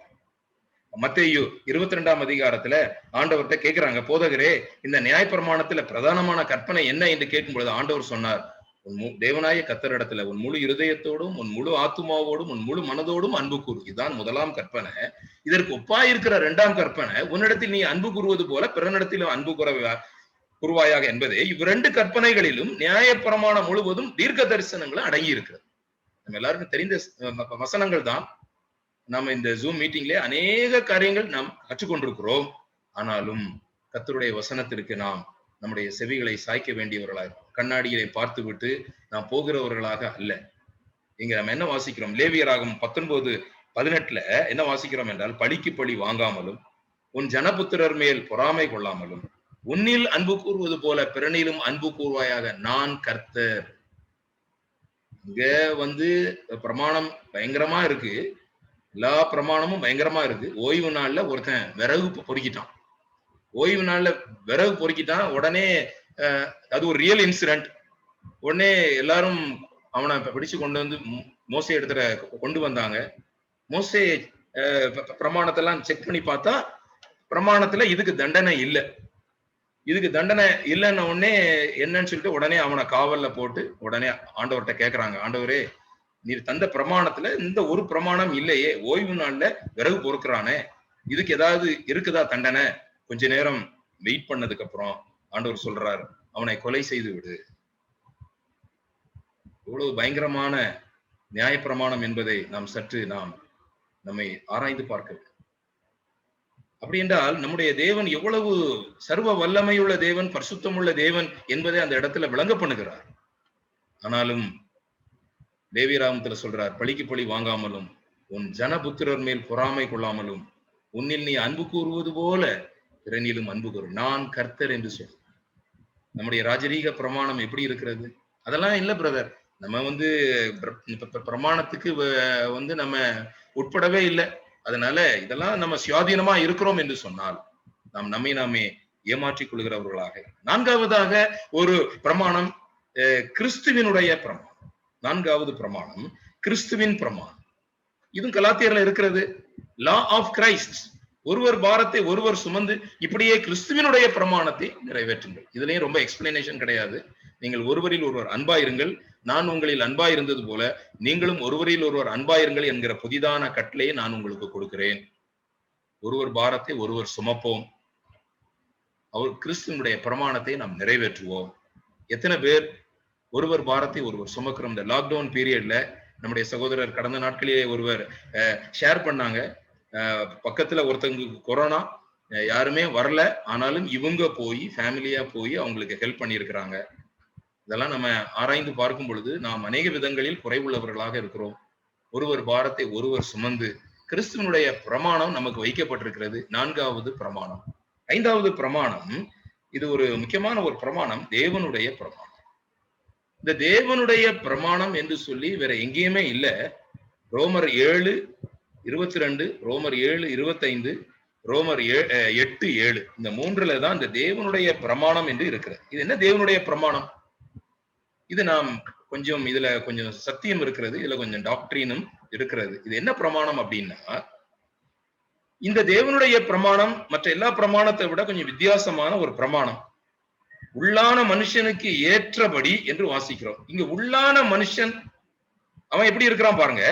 Speaker 5: மத்தேயு 22ஆம் அதிகாரத்துல ஆண்டவர்கிட்ட கேட்கிறாங்க, போதகரே இந்த நியாயப்பிரமாணத்துல பிரதானமான கற்பனை என்ன என்று கேட்கும் பொழுது ஆண்டவர் சொன்னார், உன் தேவனாய கர்த்தரிடத்துல உன் முழு இருதயத்தோடும் உன் முழு ஆத்துமாவோடும் உன் முழு மனதோடும் அன்பு கூறு. இதுதான் முதலாம் கற்பனை. இதற்கு ஒப்பாயிருக்கிற 2ஆம் கற்பனை, உன்னிடத்தில் நீ அன்பு கூறுவது போல பிறனிடத்திலும் அன்பு கூறுவாயாக என்பதே. இவ் 2 கற்பனைகளிலும் நியாயப்பிரமாணம் முழுவதும் தீர்க்க தரிசனங்களும் அடங்கி இருக்கிறது. நம்ம எல்லாருக்கும் தெரிந்த வசனங்கள் தான். நம்ம இந்த ஜூம் மீட்டிங்ல அநேக காரியங்கள் நாம் கற்றுக்கொண்டிருக்கிறோம். ஆனாலும் கர்த்தருடைய வசனத்திற்கு நாம் நம்முடைய செவிகளை சாய்க்க வேண்டியவர்களாக, கண்ணாடியை பார்த்து விட்டு நாம் போகிறவர்களாக அல்ல. இங்க நம்ம என்ன வாசிக்கிறோம்? லேவியராகமம் 19:18 என்ன வாசிக்கிறோம் என்றால், பழிக்கு பழி வாங்காமலும் உன் ஜனபுத்திரர் மேல் பொறாமை கொள்ளாமலும் உன்னில் அன்பு கூறுவது போல பிறனிலும் அன்பு கூறுவாயாக, நான் கர்த்தர். இங்க பிரமாணம் பயங்கரமா இருக்கு, எல்லா பிரமாணமும் பயங்கரமா இருக்கு. ஓய்வு நாள்ல ஒருத்தன் விறகு பொறுக்கிட்டான். ஓய்வு நாள்ல விறகு பொறுக்கிட்டான். உடனே அது ஒரு ரியல் இன்சிடென்ட். உடனே எல்லாரும் அவனை பிடிச்சு கொண்டு வந்து மோசே இடத்துல கொண்டு வந்தாங்க. மோசே பிரமாணத்தெல்லாம் செக் பண்ணி பார்த்தா பிரமாணத்துல இதுக்கு தண்டனை இல்லை. இதுக்கு தண்டனை இல்லைன்ன உடனே என்னன்னு சொல்லிட்டு உடனே அவனை காவல்ல போட்டு உடனே ஆண்டவர்கிட்ட கேட்கிறாங்க, ஆண்டவரே நீர் தந்த பிரமாணத்துல இந்த ஒரு பிரமாணம் இல்லையே, ஓய்வு நாள்ல விறகு பொறுக்கிறானே, இதுக்கு ஏதாவது இருக்குதா தண்டனை? கொஞ்ச நேரம் வெயிட் பண்ணதுக்கு அப்புறம் ஆண்டவர் சொல்றார், அவனை கொலை செய்து விடு. இவ்வளவு பயங்கரமான நியாயப்பிரமாணம் என்பதை நாம் சற்று நம்மை ஆராய்ந்து பார்க்க வேண்டும். அப்படி என்றால் நம்முடைய தேவன் எவ்வளவு சர்வ வல்லமையுள்ள தேவன், பரிசுத்தமுள்ள தேவன் என்பதை அந்த இடத்துல விளங்க பண்ணுகிறார். ஆனாலும் லேவியராகமத்துல சொல்றார், பழிக்கு பழி வாங்காமலும் உன் ஜனபுத்திரர் மேல் பொறாமை கொள்ளாமலும் உன்னில் நீ அன்பு கூறுவது போல பிறனிலும் அன்பு கூறு, நான் கர்த்தர் என்று சொல். நம்முடைய ராஜரீக பிரமாணம் எப்படி இருக்கிறது? அதெல்லாம் இல்ல பிரதர், நம்ம பிரமாணத்துக்கு நம்ம உட்படவே இல்லை. அதனால இதெல்லாம் நம்ம சுயாதீனமா இருக்கிறோம் என்று சொன்னால் நாம் நாமே ஏமாற்றிக் கொள்கிறவர்களாக. 4வதாக ஒரு பிரமாணம், கிறிஸ்துவினுடைய பிரமாணம். 4வது பிரமாணம் கிறிஸ்துவின் பிரமாணம். இதுவும் கலாத்தியர்ல இருக்கிறது. Law of Christ. ஒருவர் பாரத்தை ஒருவர் சுமந்து இப்படியே கிறிஸ்துவினுடைய பிரமாணத்தை நிறைவேற்றுங்கள். இதுலயும் ரொம்ப எக்ஸ்பிளனேஷன் கிடையாது. நீங்கள் ஒருவரில் ஒருவர் அன்பாயிருங்கள், நான் உங்களில் அன்பாயிருந்தது போல நீங்களும் ஒருவரில் ஒருவர் அன்பாயிருங்கள் என்கிற புதிதான கட்டளையை நான் உங்களுக்கு கொடுக்கிறேன். ஒருவர் பாரத்தை ஒருவர் சுமப்போம். அவர் கிறிஸ்துவனுடைய பிரமாணத்தை நாம் நிறைவேற்றுவோம். எத்தனை பேர் ஒருவர் பாரத்தை ஒருவர் சுமக்கிறோம்? இந்த லாக்டவுன் பீரியட்ல நம்முடைய சகோதரர் கடந்த நாட்களிலே ஒருவர் ஷேர் பண்ணாங்க. பக்கத்துல ஒருத்தவங்களுக்கு கொரோனா, யாருமே வரல, ஆனாலும் இவங்க போய் ஃபேமிலியா போய் அவங்களுக்கு ஹெல்ப் பண்ணியிருக்கிறாங்க. இதெல்லாம் நம்ம ஆராய்ந்து பார்க்கும் பொழுது நாம் அநேக விதங்களில் குறைவுள்ளவர்களாக இருக்கிறோம். ஒருவர் பாரத்தை ஒருவர் சுமந்து கிறிஸ்துவனுடைய பிரமாணம் நமக்கு வைக்கப்பட்டிருக்கிறது. 4வது பிரமாணம். 5வது பிரமாணம், இது ஒரு முக்கியமான ஒரு பிரமாணம், தேவனுடைய பிரமாணம். இந்த தேவனுடைய பிரமாணம் என்று சொல்லி வேற எங்கேயுமே இல்ல. ரோமர் 7:22, ரோமர் 7:25, ரோமர் 8:7 இந்த 3ல தான் இந்த தேவனுடைய பிரமாணம் என்று இருக்கிறது. இது என்ன தேவனுடைய பிரமாணம்? இது நாம் கொஞ்சம் இதுல கொஞ்சம் சத்தியம் இருக்கிறது, இதுல கொஞ்சம் டாக்டரினும் இருக்கிறது. இது என்ன பிரமாணம் அப்படின்னா, இந்த தேவனுடைய பிரமாணம் மற்ற எல்லா பிரமாணத்தை விட கொஞ்சம் வித்தியாசமான ஒரு பிரமாணம். உள்ளான மனுஷனுக்கு ஏற்றபடி என்று வாசிக்கிறோம். இங்க உள்ளான மனுஷன் அவன் எப்படி இருக்கிறான் பாருங்க.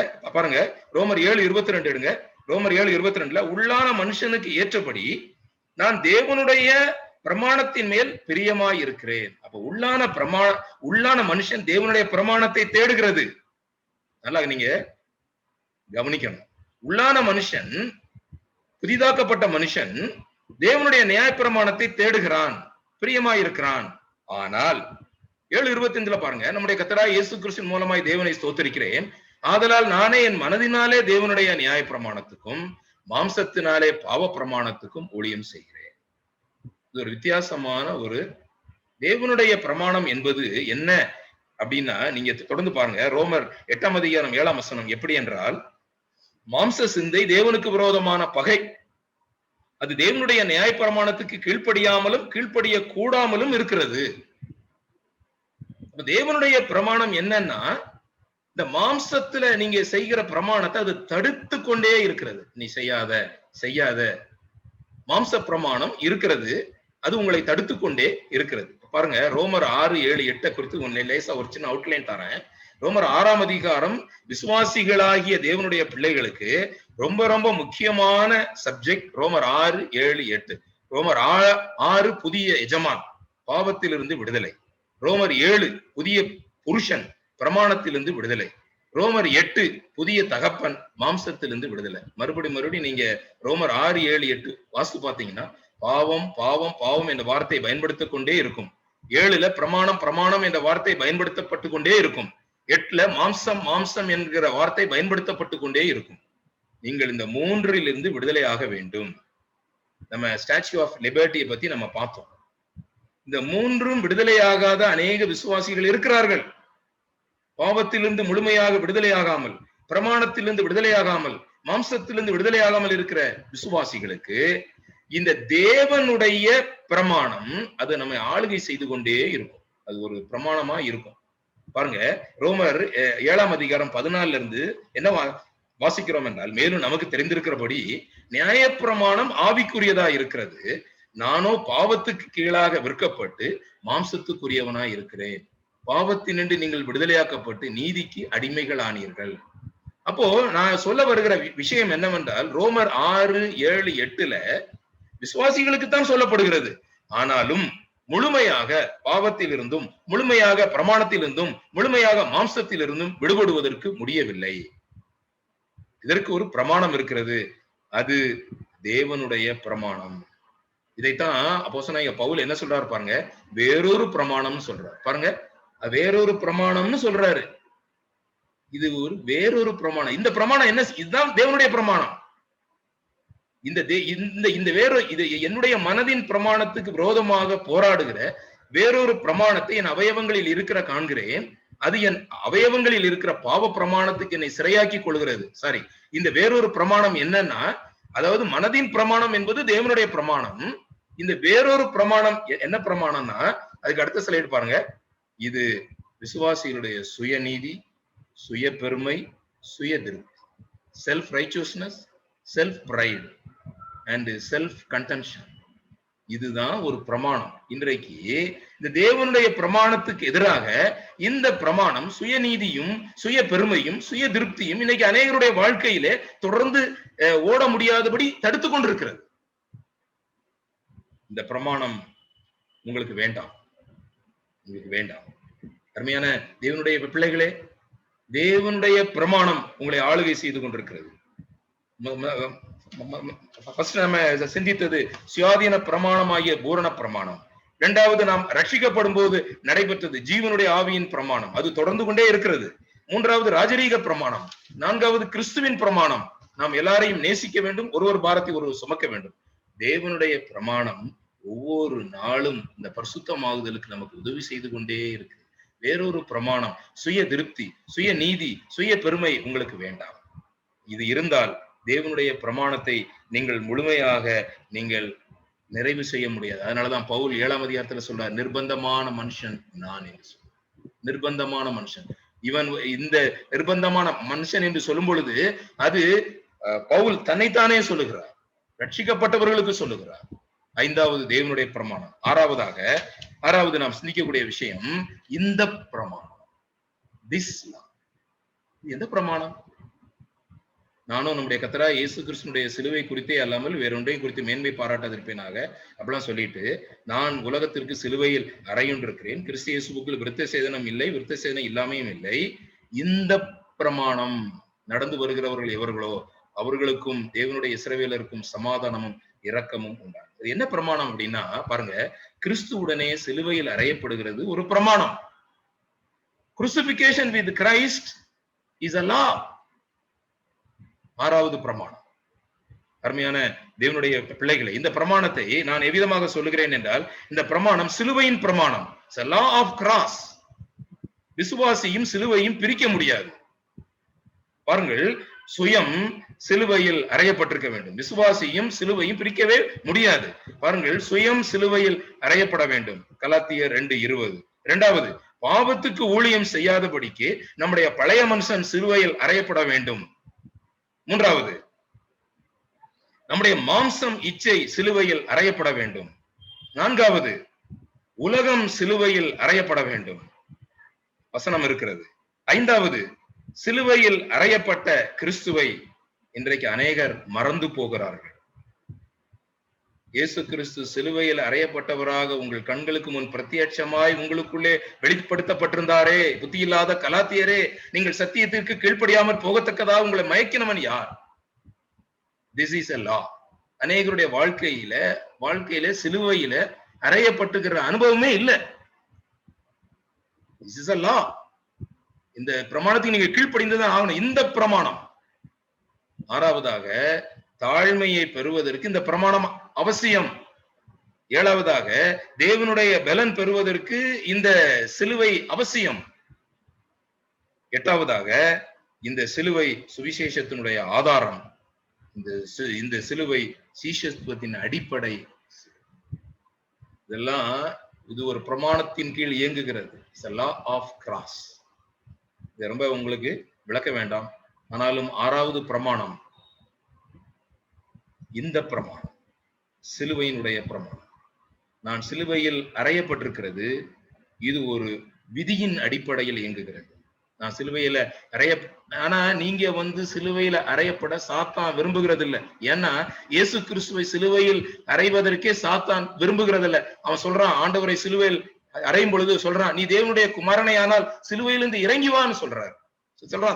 Speaker 5: ரோமர் 7:22 எடுங்க. ரோமர் 7:22 உள்ளான மனுஷனுக்கு ஏற்றபடி நான் தேவனுடைய பிரமாணத்தின் மேல் பிரியமாய் இருக்கிறேன். அப்ப உள்ளான மனுஷன் தேவனுடைய பிரமாணத்தை தேடுகிறது. நல்லா நீங்க கவனிக்கணும். உள்ளான மனுஷன், புதிதாக்கப்பட்ட மனுஷன் தேவனுடைய நியாய பிரமாணத்தை தேடுகிறான், பிரியமாயிருக்கிறான். ஆனால் 7:25 பாருங்க, நம்முடைய கர்த்தராகிய இயேசு கிறிஸ்துவின் மூலமாய் தேவனை ஸ்தோத்திரிக்கிறேன், ஆதலால் நானே என் மனதினாலே தேவனுடைய நியாய பிரமாணத்துக்கும் மாம்சத்தினாலே பாவ பிரமாணத்துக்கும் ஊழியம் செய்கிறேன். இது ஒரு வித்தியாசமான ஒரு தேவனுடைய பிரமாணம் என்பது என்ன அப்படின்னா, நீங்க தொடர்ந்து பாருங்க. ரோமர் 8:7 எப்படி என்றால், மாம்ச சிந்தை தேவனுக்கு விரோதமான பகை, அது தேவனுடைய நியாய பிரமாணத்துக்கு கீழ்ப்படியாமலும் கீழ்ப்படிய கூடாமலும் இருக்கிறது. தேவனுடைய பிரமாணம் என்னன்னா, இந்த மாம்சத்துல நீங்க செய்கிற பிரமாணத்தை அது தடுத்து கொண்டே இருக்கிறது. நீ செய்யாத மாம்ச பிரமாணம் இருக்கிறது, அது உங்களை தடுத்து கொண்டே இருக்கிறது. பாருங்க, ரோமர் 6:7-8 குறித்து லேசா ஒரு சின்ன அவுட்லைன் தரேன். ரோமர் 6ஆம் அதிகாரம் விசுவாசிகளாகிய தேவனுடைய பிள்ளைகளுக்கு ரொம்ப ரொம்ப முக்கியமான சப்ஜெக்ட். ரோமர் 6:7-8. ரோமர் 6 புதிய எஜமான், பாவத்திலிருந்து விடுதலை. ரோமர் 7 புதிய புருஷன், பிரமாணத்திலிருந்து விடுதலை. ரோமர் 8 புதிய தகப்பன், மாம்சத்திலிருந்து விடுதலை. மறுபடியும் நீங்க ரோமர் 6:7-8 வாசித்து பார்த்தீங்கன்னா, பாவம் பாவம் பாவம் என்ற வார்த்தை பயன்படுத்திக் கொண்டே இருக்கும். 7ல பிரமாணம் என்ற வார்த்தை பயன்படுத்தப்பட்டு கொண்டே இருக்கும். 8ல மாம்சம் மாம்சம் என்கிற வார்த்தை பயன்படுத்தப்பட்டு கொண்டே இருக்கும். நீங்கள் இந்த 3லிருந்து விடுதலை ஆக வேண்டும். நம்ம ஸ்டாச்சு ஆஃப் லிபர்ட்டியை பத்தி நம்ம பார்த்தோம். இந்த 3ம் விடுதலையாகாத அநேக விசுவாசிகள் இருக்கிறார்கள். பாவத்திலிருந்து முழுமையாக விடுதலையாகாமல், பிரமாணத்திலிருந்து விடுதலையாகாமல், மாம்சத்திலிருந்து விடுதலையாகாமல் இருக்கிற விசுவாசிகளுக்கு இந்த தேவனுடைய பிரமாணம் அது நம்மை ஆளுகை செய்து கொண்டே இருக்கும். அது ஒரு பிரமாணமா இருக்கும். பாருங்க, ரோமர் 7ஆம் அதிகாரம் 14 என்ன வாசிக்கிறோம் என்றால், மேலும் நமக்கு தெரிந்திருக்கிறபடி நியாயப்பிரமாணம் ஆவிக்குரியதா இருக்கிறது, நானோ பாவத்துக்கு கீழாக விற்கப்பட்டு மாம்சத்துக்குரியவனாய் இருக்கிறேன். பாவத்தினின்று நீங்கள் விடுதலையாக்கப்பட்டு நீதிக்கு அடிமைகள் ஆனீர்கள். அப்போ நான் சொல்ல வருகிற விஷயம் என்னவென்றால், ரோமர் 6:7-8 விசுவாசிகளுக்கு தான் சொல்லப்படுகிறது. ஆனாலும் முழுமையாக பாவத்திலிருந்தும் முழுமையாக பிரமாணத்திலிருந்தும் முழுமையாக மாம்சத்திலிருந்தும் விடுபடுவதற்கு முடியவில்லை. இதற்கு ஒரு பிரமாணம் இருக்கிறது, அது தேவனுடைய பிரமாணம். இதைத்தான் அப்போஸ்தலனாகிய பவுல் என்ன சொல்றாரு பாருங்க, வேறொரு பிரமாணம்னு சொல்றாரு. பாருங்க, வேறொரு பிரமாணம்னு சொல்றாரு. இது ஒரு வேறொரு பிரமாணம். இந்த பிரமாணம் என்ன? இதுதான் தேவனுடைய பிரமாணம். இந்த இது என்னுடைய மனதின் பிரமாணத்துக்கு விரோதமாக போராடுகிற வேறொரு பிரமாணத்தை என் அவயவங்களில் இருக்கிற காண்கிறேன். அது என் அவயவங்களில் இருக்கிற பாவ பிரமாணத்துக்கு என்னை சிறையாக்கி கொள்கிறது. சாரி, இந்த வேறொரு பிரமாணம் என்னன்னா, அதாவது மனதின் பிரமாணம் என்பது தேவனுடைய பிரமாணம். இந்த வேறொரு பிரமாணம் என்ன பிரமாணம்னா, அதுக்கு அடுத்த ஸ்லைடு பாருங்க. இது விசுவாசிகளுடைய சுயநீதி, சுய பெருமை, சுய திருப்தி, self righteousness, self pride and self contention. இதுதான் ஒரு பிரமாணம். இன்றைக்கு இந்த தேவனுடைய பிரமாணத்துக்கு எதிராக இந்த பிரமாணம் சுயநீதியும் சுய பெருமையும் சுய திருப்தியும் இன்னைக்கு அநேகருடைய வாழ்க்கையிலே தொடர்ந்து ஓட முடியாதபடி தடுத்து கொண்டிருக்கிறது. இந்த பிரமாணம் உங்களுக்கு வேண்டாம். உங்களுக்கு வேண்டாம். அருமையான தேவனுடைய பிள்ளைகளே, தேவனுடைய பிரமாணம் உங்களை ஆளுகை செய்து கொண்டிருக்கிறது. நம்ம சிந்தித்தது சுயாதீன பிரமாணமாகிய பூரண பிரமாணம். இரண்டாவது, நாம் ரட்சிக்கப்படும் போது நடைபெற்றது ஜீவனுடைய ஆவியின் பிரமாணம், அது தொடர்ந்து கொண்டே இருக்கிறது. மூன்றாவது ராஜரீக பிரமாணம். நான்காவது கிறிஸ்துவின் பிரமாணம், நாம் எல்லாரையும் நேசிக்க வேண்டும், ஒருவர் பாரத்தை ஒருவர் சுமக்க வேண்டும். தேவனுடைய பிரமாணம் ஒவ்வொரு நாளும் இந்த பரிசுத்தமாகுதலுக்கு நமக்கு உதவி செய்து கொண்டே இருக்கு. வேறொரு பிரமாணம், சுய திருப்தி, சுய நீதி, சுய பெருமை உங்களுக்கு வேண்டாம். இது இருந்தால் தேவனுடைய பிரமாணத்தை நீங்கள் முழுமையாக நீங்கள் நிறைவு செய்ய முடியாது. அதனாலதான் பவுல் 7ஆம் அதிகாரத்துல சொல்றார், நிர்பந்தமான மனுஷன் நான் என்று சொல்றார். நிர்பந்தமான மனுஷன். இவன் இந்த நிர்பந்தமான மனுஷன் என்று சொல்லும் பொழுது அது பவுல் தன்னைத்தானே சொல்லுகிறார், ரட்சிக்கப்பட்டவர்களுக்கு சொல்லுகிறார். ஐந்தாவது தேவனுடைய பிரமாணம். ஆறாவது நாம் சிந்திக்கக்கூடிய விஷயம் இந்த பிரமாணம். திஸ் லா. எந்த பிரமாணம்? நானும் நம்முடைய கர்த்தராகிய இயேசு கிறிஸ்துவினுடைய சிலுவை குறித்தே அல்லாமல் வேறொன்றையும் குறித்து மேன்மை பாராட்டாதிருப்பேனாக அப்படிலாம் சொல்லிட்டு, நான் உலகத்திற்கு சிலுவையில் அறையுண்டிருக்கிறேன், கிறிஸ்து இயேசுவுக்குள் விருத்த சேதனம் இல்லை, விருத்த சேதனம் இல்லாமையும் இல்லை. இந்த பிரமாணம் நடந்து வருகிறவர்கள் எவர்களோ அவர்களுக்கும் தேவனுடைய இஸ்ரவேலருக்கும் சமாதானமும் இரக்கமும் உண்டாகும். இது என்ன பிரமாணம் அப்படின்னா பாருங்க, கிறிஸ்துவுடனே சிலுவையில் அறையப்படுகிறது ஒரு பிரமாணம். Crucifixion with Christ is a law. ஆறாவது பிரமாணம். அருமையான தேவனுடைய பிள்ளைகளை, இந்த பிரமாணத்தை நான் எவ்விதமாக சொல்லுகிறேன் என்றால், இந்த பிரமாணம் சிலுவையின் பிரமாணம். It's a law of cross. விசுவாசியும் சிலுவையும் பிரிக்க முடியாது. பாருங்கள், சுயம் சிலுவையில் அறையப்பட்டிருக்க வேண்டும், விசுவாசியும் சிலுவையும் பிரிக்கவே முடியாது. பாருங்கள், சுயம் சிலுவையில் அறையப்பட வேண்டும். கலாத்தியர் 2:20. இரண்டாவது, பாவத்துக்கு ஊழியம் செய்யாதபடிக்கு நம்முடைய பழைய மனுஷன் சிலுவையில் அறையப்பட வேண்டும். மூன்றாவது, நம்முடைய மாம்சம் இச்சை சிலுவையில் அறையப்பட வேண்டும். நான்காவது, உலகம் சிலுவையில் அறையப்பட வேண்டும். வசனம் இருக்கிறது. ஐந்தாவது, சிலுவையில் அறையப்பட்ட கிறிஸ்துவை இன்றைக்கு அநேகர் மறந்து போகிறார்கள். இயேசு கிறிஸ்து சிலுவையில் அறையப்பட்டவராக உங்கள் கண்களுக்கு முன் பிரத்யட்சமாய் உங்களுக்குள்ளே வெளிப்படுத்தப்பட்டிருந்தாரே. புத்தி இல்லாத கலாத்தியரே, நீங்கள் சத்தியத்திற்கு கீழ்ப்படியாமல் போகத்தக்கதாக உங்களை மயக்கினவன் யார்? This is a law. அநேகருடைய வாழ்க்கையில சிலுவையில அறையப்பட்டுகிற அனுபவமே இல்லை. This is a law. இந்த பிரமாணத்துக்கு நீங்க கீழ்ப்படிந்துதான் ஆகணும். இந்த பிரமாணம். ஆறாவதாக, தாழ்மையை பெறுவதற்கு இந்த பிரமாணம் அவசியம். ஏழாவதாக, தேவனுடைய பலன் பெறுவதற்கு இந்த சிலுவை அவசியம். எட்டாவதாக, இந்த சிலுவை சுவிசேஷத்தினுடைய ஆதாரம். இந்த சிலுவை சீஷத்துவத்தின் அடிப்படை. இதெல்லாம் இது ஒரு பிரமாணத்தின் கீழ் இயங்குகிறது. It's a law of cross. இது ரொம்ப உங்களுக்கு விளக்க வேண்டாம். ஆனாலும் ஆறாவது பிரமாணம், இந்த பிரமாணம் சிலுவையினுடைய பிரமாணம். நான் சிலுவையில் அறையப்பட்டிருக்கிறது, இது ஒரு விதியின் அடிப்படையில் இயங்குகிறது. நான் சிலுவையில ஆனா நீங்க சிலுவையில அறையப்பட சாத்தான் விரும்புகிறது இல்லை. ஏன்னா இயேசு கிறிஸ்துவை சிலுவையில் அறைவதற்கே சாத்தான் விரும்புகிறது இல்லை. அவன் சொல்றான், ஆண்டவரை சிலுவையில் அறையும் பொழுது சொல்றான், நீ தேவனுடைய குமாரனை ஆனால் சிலுவையிலிருந்து இறங்கிவான்னு சொல்றான்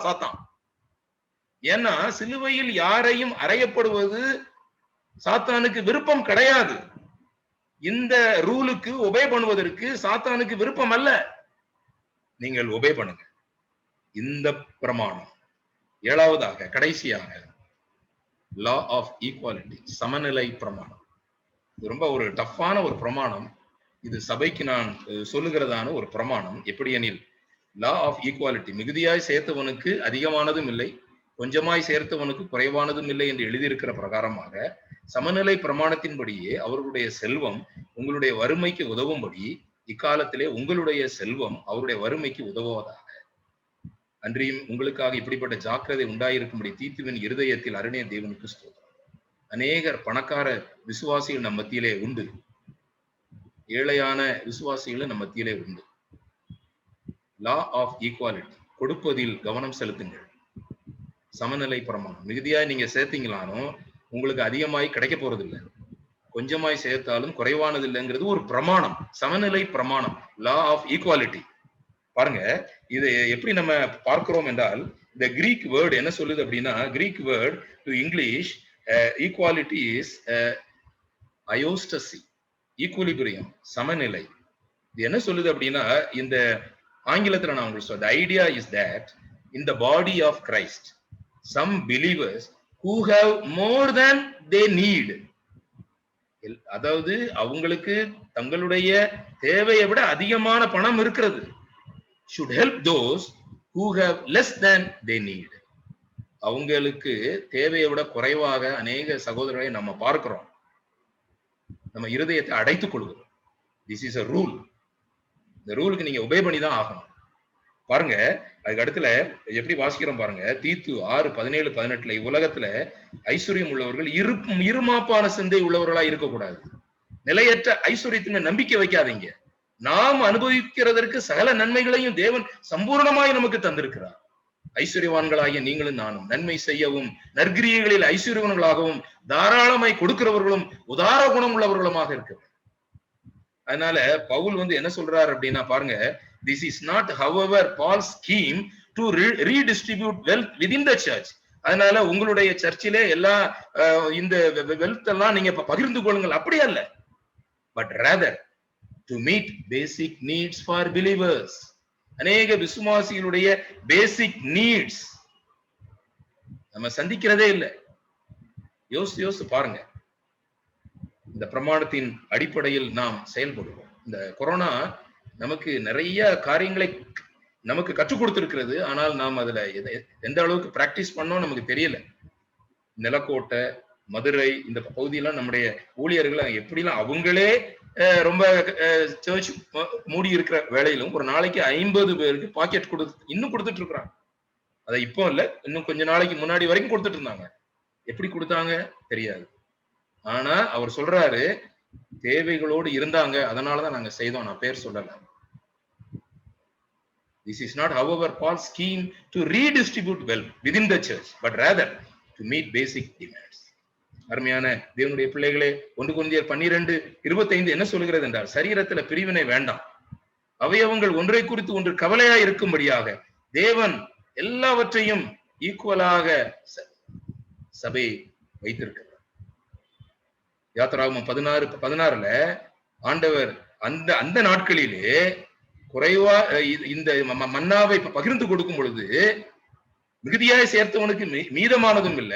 Speaker 5: சாத்தான். ஏன்னா சிலுவையில் யாரையும் அறையப்படுவது சாத்தானுக்கு விருப்பம் கிடையாது. இந்த ரூலுக்கு ஒபே பண்ணுவதற்கு சாத்தானுக்கு விருப்பம் அல்ல. நீங்கள் ஒபே பண்ணுங்க இந்த பிரமாணம். ஏழாவதாக, கடைசியாக, லா ஆஃப் ஈக்குவாலிட்டி, சமநிலை பிரமாணம். இது ரொம்ப ஒரு டஃப்பான ஒரு பிரமாணம். இது சபைக்கு நான் சொல்லுகிறதான ஒரு பிரமாணம். எப்படி எனில், லா ஆஃப் ஈக்குவாலிட்டி, மிகுதியாய் சேர்த்தவனுக்கு அதிகமானதும் இல்லை, கொஞ்சமாய் சேர்த்தவனுக்கு குறைவானதும் இல்லை என்று எழுதியிருக்கிற பிரகாரமாக சமநிலை பிரமாணத்தின்படியே அவர்களுடைய செல்வம் உங்களுடைய வறுமைக்கு உதவும்படி இக்காலத்திலே உங்களுடைய செல்வம் அவருடைய வறுமைக்கு உதவுவதாக. அன்றியும் உங்களுக்காக இப்படிப்பட்ட ஜாக்கிரதை உண்டாயிருக்கும்படி தீத்துவின் இருதயத்தில் அருணே தேவனுக்கு ஸ்தோத்திரம். அநேகர் பணக்கார விசுவாசிகள் நம் மத்தியிலே உண்டு, ஏழையான விசுவாசிகளும் நம் மத்தியிலே உண்டு. லா ஆஃப் ஈக்குவாலிட்டி, கொடுப்பதில் கவனம் செலுத்துங்கள். சமநிலை பிரமாணம், மிகுதியா நீங்க சேர்த்தீங்களானோ உங்களுக்கு அதிகமாய் கிடைக்க போறது இல்லை, கொஞ்சமாய் சேர்த்தாலும் குறைவானது இல்லைங்கிறது ஒரு பிரமாணம், சமநிலை பிரமாணம், லா ஆஃப் ஈக்குவாலிட்டி. பாருங்க, இதை எப்படி நம்ம பார்க்கிறோம் என்றால், இந்த கிரீக் வேர்டு என்ன சொல்லுது அப்படின்னா, Greek word to English equality is அயோஸ்டசி, ஈக்குலிபிரியம், சமநிலை. இது என்ன சொல்லுது அப்படின்னா, இந்த ஆங்கிலத்துல நான் உங்களுக்கு சொல்றேன், idea is that in the body of Christ some believers who have more than they need, அதாவது அவங்களுக்கு தங்களுடைய தேவையை விட அதிகமான பணம் இருக்கிறது, should help those who have less than they need. அவங்களுக்கு தேவையை விட குறைவாக அநேக சகோதரர்களை நம்ம பார்க்கிறோம். நம்ம இருதயத்தை அடைத்துக் கொள்கிறோம். This is a rule. இந்த ரூலுக்கு நீங்க ஒபே பண்ணி தான் ஆகணும். பாருங்க, அதுக்கு அடுத்துல எப்படி வாசிக்கிறோம் பாருங்க, தீத்து 6:17-18, உலகத்துல ஐஸ்வர்யம் உள்ளவர்கள் இருமாப்பான சிந்தை உள்ளவர்களா இருக்கக்கூடாது. நிலையற்ற ஐஸ்வர்யத்தின் நம்பிக்கை வைக்காதீங்க. நாம் அனுபவிக்கிறதற்கு சகல நன்மைகளையும் தேவன் சம்பூர்ணமாய் நமக்கு தந்திருக்கிறார். ஐஸ்வர்யவான்களாகிய நீங்களும் நானும் நன்மை செய்யவும் நற்கிரியைகளில் ஐஸ்வர்யவான்களாகவும் தாராளமாய் கொடுக்கிறவர்களும் உதார குணம் உள்ளவர்களுமாக இருக்கிறார். அதனால பவுல் என்ன சொல்றாரு அப்படின்னா, பாருங்க, this is not however Paul's scheme to redistribute wealth within the church. அதனால உங்களுடைய சர்ச்சிலே எல்லா இந்த வெல்த் எல்லாம் நீங்க பகிர்ந்து கொள்ளுங்கள், அப்படி அல்ல. But rather to meet basic needs for believers. அநேக விசுவாசிகளுடைய பேசிக் நீட்ஸ் நம்ம சந்திக்கிறதே இல்லை. யோசிச்சு பாருங்க. இந்த பிரமாணத்தின் அடிப்படையில் நாம் செயல்படுவோம். இந்த கொரோனா நமக்கு நிறைய காரியங்களை நமக்கு கற்றுக் கொடுத்திருக்கிறது. ஆனால் நாம் அதுல எந்த அளவுக்கு பிராக்டிஸ் பண்ணோம் நமக்கு தெரியல. நிலக்கோட்டை, மதுரை இந்த பகுதியெல்லாம் நம்முடைய ஊழியர்கள் எப்படிலாம் அவங்களே ரொம்ப சர்ச் மூடி இருக்கிற வேலையிலும் ஒரு நாளைக்கு 50 பேருக்கு பாக்கெட் இன்னும் கொடுத்துட்டு இருக்கிறாங்க. அதை இப்போ இல்ல, இன்னும் கொஞ்ச நாளைக்கு முன்னாடி வரைக்கும் கொடுத்துட்டு இருந்தாங்க. எப்படி கொடுத்தாங்க தெரியாது. ஆனா அவர் சொல்றாரு, தேவைகளோடு இருந்தாங்க, அதனாலதான் நாங்க செய்தோம். நான் பேர் சொல்லல. This is not however Paul's scheme to redistribute wealth within the church, but rather to meet basic demands. அருமையான தேவனுடைய பிள்ளைகளே, 1 கொரிந்தியர் 12:25 என்ன சொல்கிறது என்றால், சரீரத்துல பிரிவினை வேண்டாம், அவயவங்கள் ஒன்றை குறித்து ஒன்று கவலையா இருக்கும்படியாக தேவன் எல்லாவற்றையும் ஈக்குவலாக சபை வைத்திருக்கிறார். யாத்திராகமம் 16:16 ஆண்டவர் அந்த நாட்களிலே குறைவா இந்த மன்னாவை பகிர்ந்து கொடுக்கும் பொழுது, மிகுதியாய் சேர்த்தவனுக்கு மீதமானதும் இல்ல,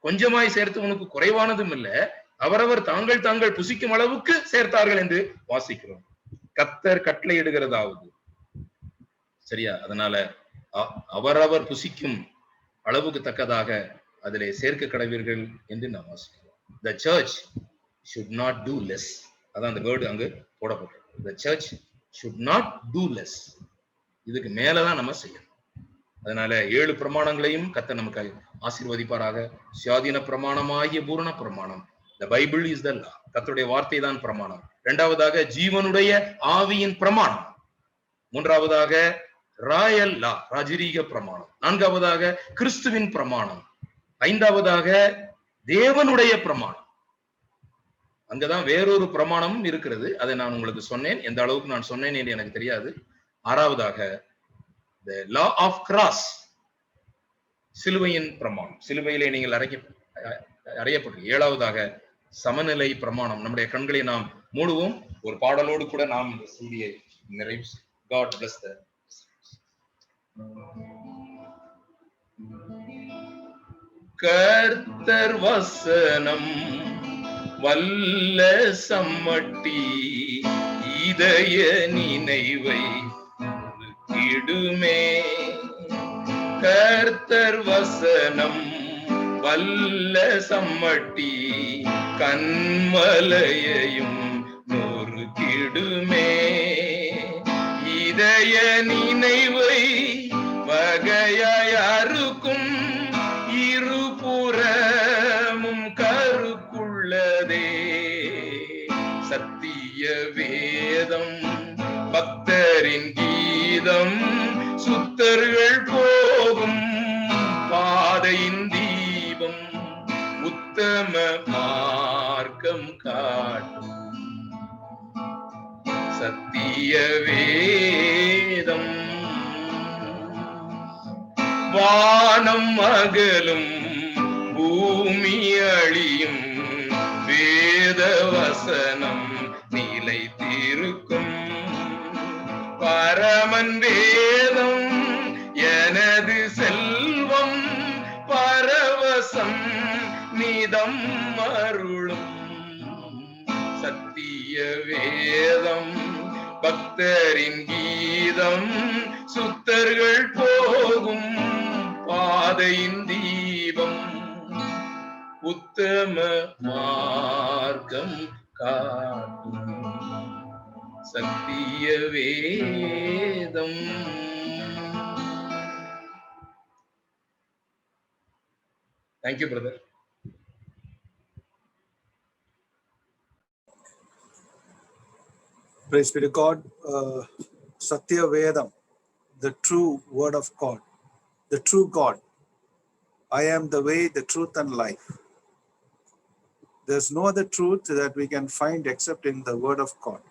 Speaker 5: கொஞ்சமாய் சேர்த்தவனுக்கு குறைவானதும் இல்ல, அவரவர் தாங்கள் புசிக்கும் அளவுக்கு சேர்த்தார்கள் என்று வாசிக்கிறோம். கர்த்தர் கட்டளையிடுகிறதாவது சரியா? அதனால அவரவர் புசிக்கும் அளவுக்கு தக்கதாக அதிலே சேர்க்க கடவீர்கள் என்று நாம் வாசிக்கிறோம். The church should not do less. அதான் அந்த வேர்டு அங்கு போடப்பட்டிருக்கு. The church should not do less. இதுக்கு மேலதான் நம்ம செய்யணும். அதனால 7 பிரமாணங்களையும் கர்த்தர் நமக்கு ஆசீர்வதிப்பாராக. சுயாதீன பிரமாணமாகிய பூரண பிரமாணம், the Bible is the law. கர்த்தருடைய வார்த்தை தான் பிரமாணம். இரண்டாவதாக ஜீவனுடைய ஆவியின் பிரமாணம். மூன்றாவதாக ராயல் லா, ராஜரீக பிரமாணம். நான்காவதாக கிறிஸ்துவின் பிரமாணம். ஐந்தாவதாக தேவனுடைய பிரமாணம். அங்கதான் வேறொரு பிரமாணமும் இருக்கிறது. அதை நான் உங்களுக்கு சொன்னேன். எந்த அளவுக்கு நான் சொன்னேன் என்று எனக்கு தெரியாது. ஆறாவதாக the law of cross, சிலுவையின் பிரமாணம், சிலுவையிலே நீங்கள் அறையப்பட்டு. ஏழாவதாக சமநிலை பிரமாணம். நம்முடைய கண்களை நாம் மூடுவோம். ஒரு பாடலோடு கூட நாம் இந்த செய்தியை நிறைவு. God bless the கர்த்தர் வசனம் வல்ல சம்மட்டி இதய நினைவை கிடுமே. கர்த்தர் வசனம் வல்ல சம்மட்டி கண்மலையையும் நொறுக்கிடுமே. இதய நினைவை வகையாய் அறுக்கும் இருபுறமும் கருக்குள்ளதே. சத்திய வேதம் பக்தரின் கீதம், சுத்தர்கள் போகும் பாதையின் தீபம், உத்தம மார்க்கம் வேதம். வானம் அகலும் பூமி அழியும், வேத வசனம் நிலைத்திருக்கும். பரமன் வேதம் எனது செல்வம், பரவசம் நிதம் அருளும். சத்திய வேதம் பக்தரின் கீதம், சுத்தர்கள் போகும் பாதையின் தீபம், உத்தம மார்க்கம் காட்டும் சத்திய வேதம். Thank you brother.
Speaker 1: Praise be to God. Satya Vedam, the true word of God, the true God. I am the way, the truth, and life. There's no other truth that we can find except in the word of God.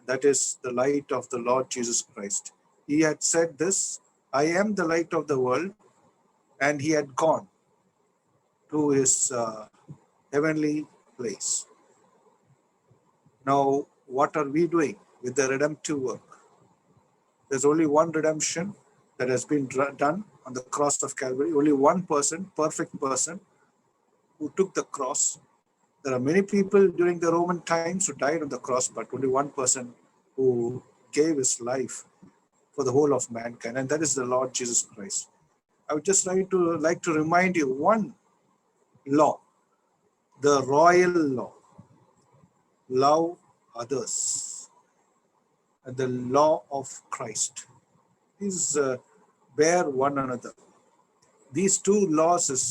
Speaker 1: That is the light of the Lord Jesus Christ. He had said this, I am the light of the world, and he had gone to his heavenly place. Now, what are we doing with the redemptive work? There's only one redemption that has been done on the cross of Calvary. Only one person, perfect person, who took the cross. There are many people during the Roman times who died on the cross, but only one person who gave his life for the whole of mankind, and that is the Lord Jesus Christ. I would just like to remind you one law, the royal law: love others, and the law of Christ. These bear one another. These two laws is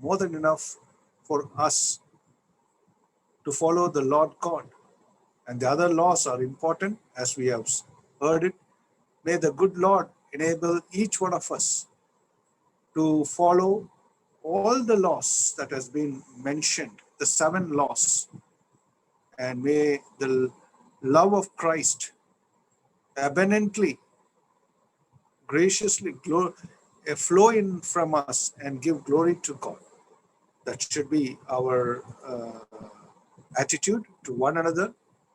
Speaker 1: more than enough for us to follow the Lord God. And the other laws are important, as we have heard it. May the good Lord enable each one of us to follow all the laws that has been mentioned, the 7 laws. And may the love of Christ abundantly, graciously flow in from us and give glory to God. That should be our attitude to one another,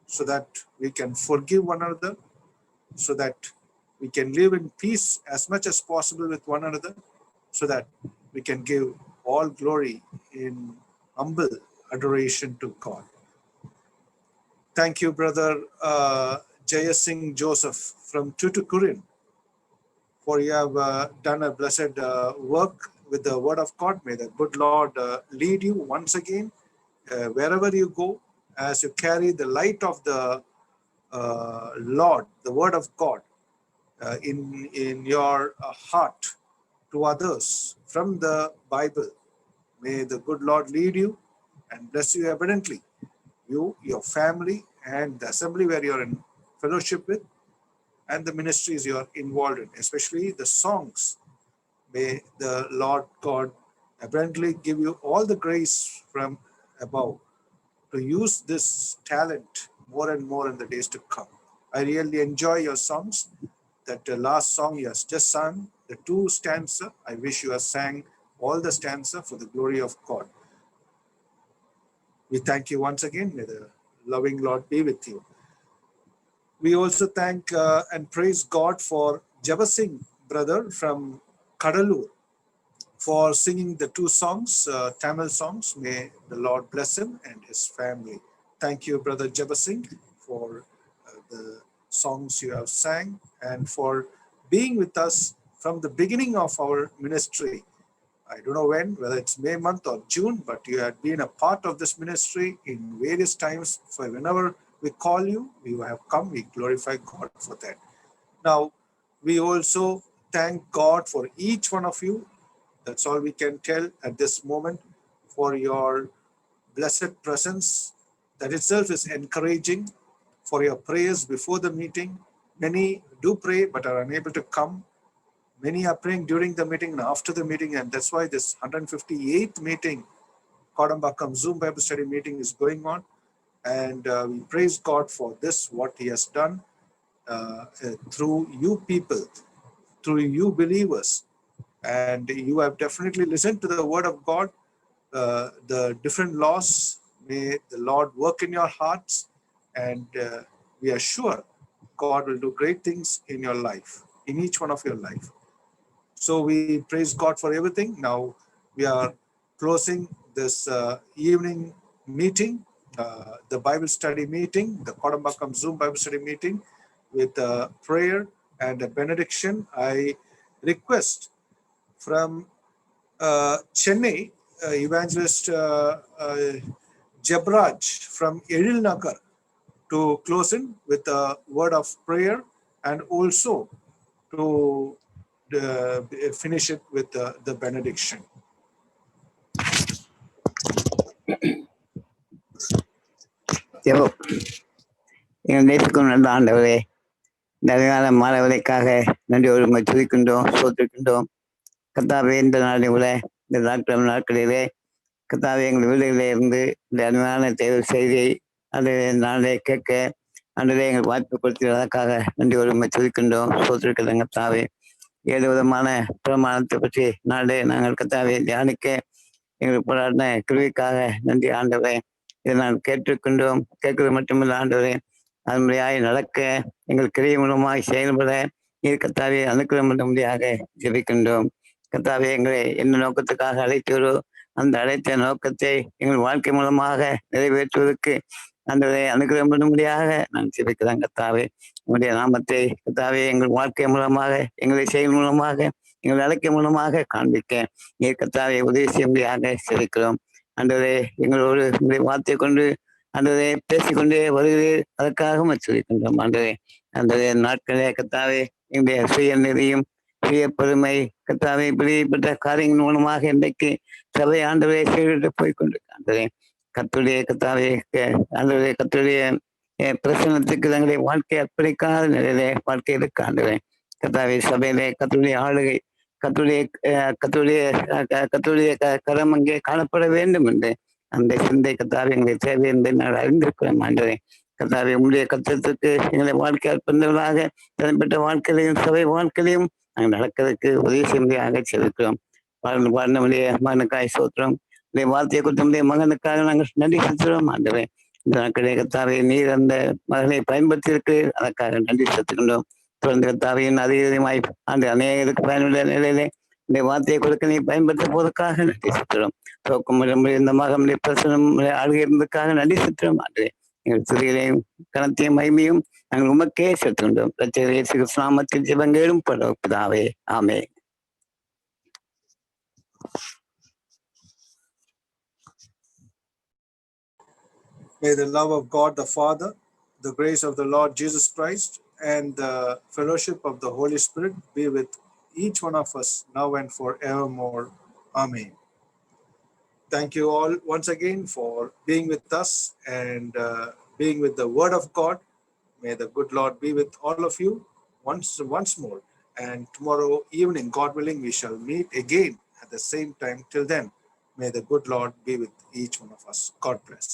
Speaker 1: so that we can forgive one another, so that we can live in peace as much as possible with one another, so that we can give all glory in humble adoration to God. Thank you, Brother Jaya Singh Joseph from Tuticorin, for you have done a blessed work with the word of God. May the good Lord lead you once again wherever you go, as you carry the light of the Lord, the word of God, in your heart to others from the Bible. May the good Lord lead you and bless you abundantly, you, your family, and the assembly where you're in fellowship with, and the ministries you are involved in, especially the songs. May the Lord God abundantly give you all the grace from above to use this talent more and more in the days to come. I really enjoy your songs. That last song you have just sung, the 2 stanza, I wish you have sang all the stanza for the glory of God. We thank you once again. May the loving Lord be with you. We also thank and praise God for Java Singh brother from Kadalur for singing the 2 songs, Tamil songs. May the Lord bless him and his family. Thank you, Brother Java Singh, for the songs you have sang and for being with us from the beginning of our ministry. I don't know when, whether it's May month or June, but you had been a part of this ministry in various times. For whenever we call you, you have come. We glorify God for that. Now, we also thank God for each one of you. That's all we can tell at this moment, for your blessed presence. That itself is encouraging, for your prayers before the meeting. Many do pray but are unable to come. Many are praying during the meeting and after the meeting, and that's why this 158th meeting, Kodambakam Zoom Bible Study meeting, is going on. And we praise God for this, what he has done. through you people, through you believers. And you have definitely listened to the word of God, the different laws. May the Lord work in your hearts, and we are sure God will do great things in your life, in each one of your life. So we praise God for everything. Now we are closing this evening meeting, the Bible study meeting, the Kodambakam Zoom Bible study meeting, with a prayer and a benediction. I request from Chennai, Evangelist Jabraj from Edil Nagar to close in with a word of prayer, and also to finish it with the benediction.
Speaker 6: எங்கள் நேசிக்கும் நல்ல ஆண்டவரே, இந்த அருமையான மாணவர்களுக்காக நன்றியோடு உம்மை துதிக்கின்றோம், சோத்திருக்கின்றோம். கர்த்தாவே, இந்த நாளில் இந்த நாட்களிலே கர்த்தாவே எங்கள் வீடுகளிலே இருந்து இந்த அருமையான தேர்வு செய்தியை அந்த நாளே கேட்க அன்றே எங்கள் வாய்ப்பு கொடுத்ததற்காக நன்றியோடு உம்மை துதிக்கின்றோம், சோத்திருக்கிறோம். கர்த்தாவே, 7 விதமான பிரமாணத்தை பற்றி நாளே நாங்கள் கர்த்தாவே தியானிக்க எங்களுக்கு போராடின கிருவிக்காக நன்றி ஆண்டவரே. இதை நான் கேட்டிருக்கின்றோம், கேட்கிறது மட்டுமில்லை ஆண்டவரே, அதன்படியாய் நடக்க எங்கள் கிரியை மூலமாய் செயல்பட நீர் கர்த்தாவே அனுக்கிரகம் பண்ண முடியாக ஜெபிக்கின்றோம். கர்த்தாவே, எங்களை என்ன நோக்கத்துக்காக அழைத்தீரோ அந்த அழைத்த நோக்கத்தை எங்கள் வாழ்க்கை மூலமாக நிறைவேற்றுவதற்கு அந்த அனுகிரகம் பண்ணும்படியாக நான் ஜெபிக்கிறேன். கர்த்தாவே, உங்களுடைய நாமத்தை கர்த்தாவே எங்கள் வாழ்க்கை மூலமாக, எங்களை செயல் மூலமாக, எங்கள் அழைக்கை மூலமாக காண்பிக்க நீர் கர்த்தாவே உதவி செய்யும்படியாக ஜெபிக்கிறோம். ஆண்டவரே, எங்களோடு உங்களுடைய வார்த்தை கொண்டு ஆண்டவரே பேசிக்கொண்டே வருகிறேன், அதற்காக மச்சிருக்கின்றோம். ஆண்டவரே நாட்களே கர்த்தாவே எங்களுடைய சுய நெறியும் சுய பெருமை கர்த்தாவே இப்படிப்பட்ட காரியங்கள் மூலமாக இன்றைக்கு சபை ஆண்டவரே சீர்கிட்டு போய்கொண்டிருக்காண்டவரே. கர்த்தருடைய கர்த்தாவே ஆண்டவரே கர்த்தருடைய பிரசனத்துக்கு தங்களுடைய வாழ்க்கை அர்ப்பணிக்காத நிலையிலே வாழ்க்கை இருக்காண்டவரே. கர்த்தாவே சபையிலே கர்த்தருடைய ஆளுகை, கர்த்தருடைய கரம் அங்கே காணப்பட வேண்டும் என்று அந்த சிந்தை கர்த்தாவே எங்களை தேவை என்று நாங்கள் அறிந்திருக்கிறோம். ஆண்டவரே கர்த்தாவே, உங்களுடைய கர்த்தத்துக்கு எங்களை வாழ்க்கை அர்ப்பணித்தவர்களாக தனிப்பட்ட வாழ்க்கையிலையும் சபை வாழ்க்கையிலையும் நாங்கள் நடக்கிறதுக்கு உதவி செய்யும்படியாக செலுக்கிறோம். வாழ்ந்தவனுடைய மகனுக்காய் சோத்திரம், உடைய வார்த்தையை கொடுத்த மகனுக்காக நாங்கள் நன்றி செலுத்துகிறோம். ஆண்டவரே, இந்த நாட்களே கர்த்தாவே நீர் அந்த மகனை பயன்படுத்தி இருக்கு, அதற்காக நன்றி செலுத்துகின்றோம். தொடர்ந்து கர்த்தாவையின் அதிகமாய் அந்த அநேகருக்கு பயனுள்ள நிலையிலே இந்த வார்த்தையை கொடுக்க நீ பயன்படுத்த போவதற்காக நன்றி செலுத்துகிறோம். தோக்கம் இந்த மகனுடைய பிரசனம் ஆளுகை இருந்ததுக்காக நன்றி செலுத்துகிறோம். ஆண்டவரே, எங்கள் துறையிலையும் கணத்தையும் மகிமையும் நாங்கள் உமக்கே செலுத்துகின்றோம். இரட்சகர் இயேசு கிறிஸ்து நாமத்தில் ஜெபங்களும் பிதாவே, ஆமென்.
Speaker 1: May the love of God the Father, the grace of the Lord Jesus Christ, and the fellowship of the Holy Spirit be with each one of us now and forevermore. Amen. Thank you all once again for being with us and being with the Word of God. May the good Lord be with all of you once more. And tomorrow evening, God willing, we shall meet again at the same time. Till then, may the good Lord be with each one of us. God bless.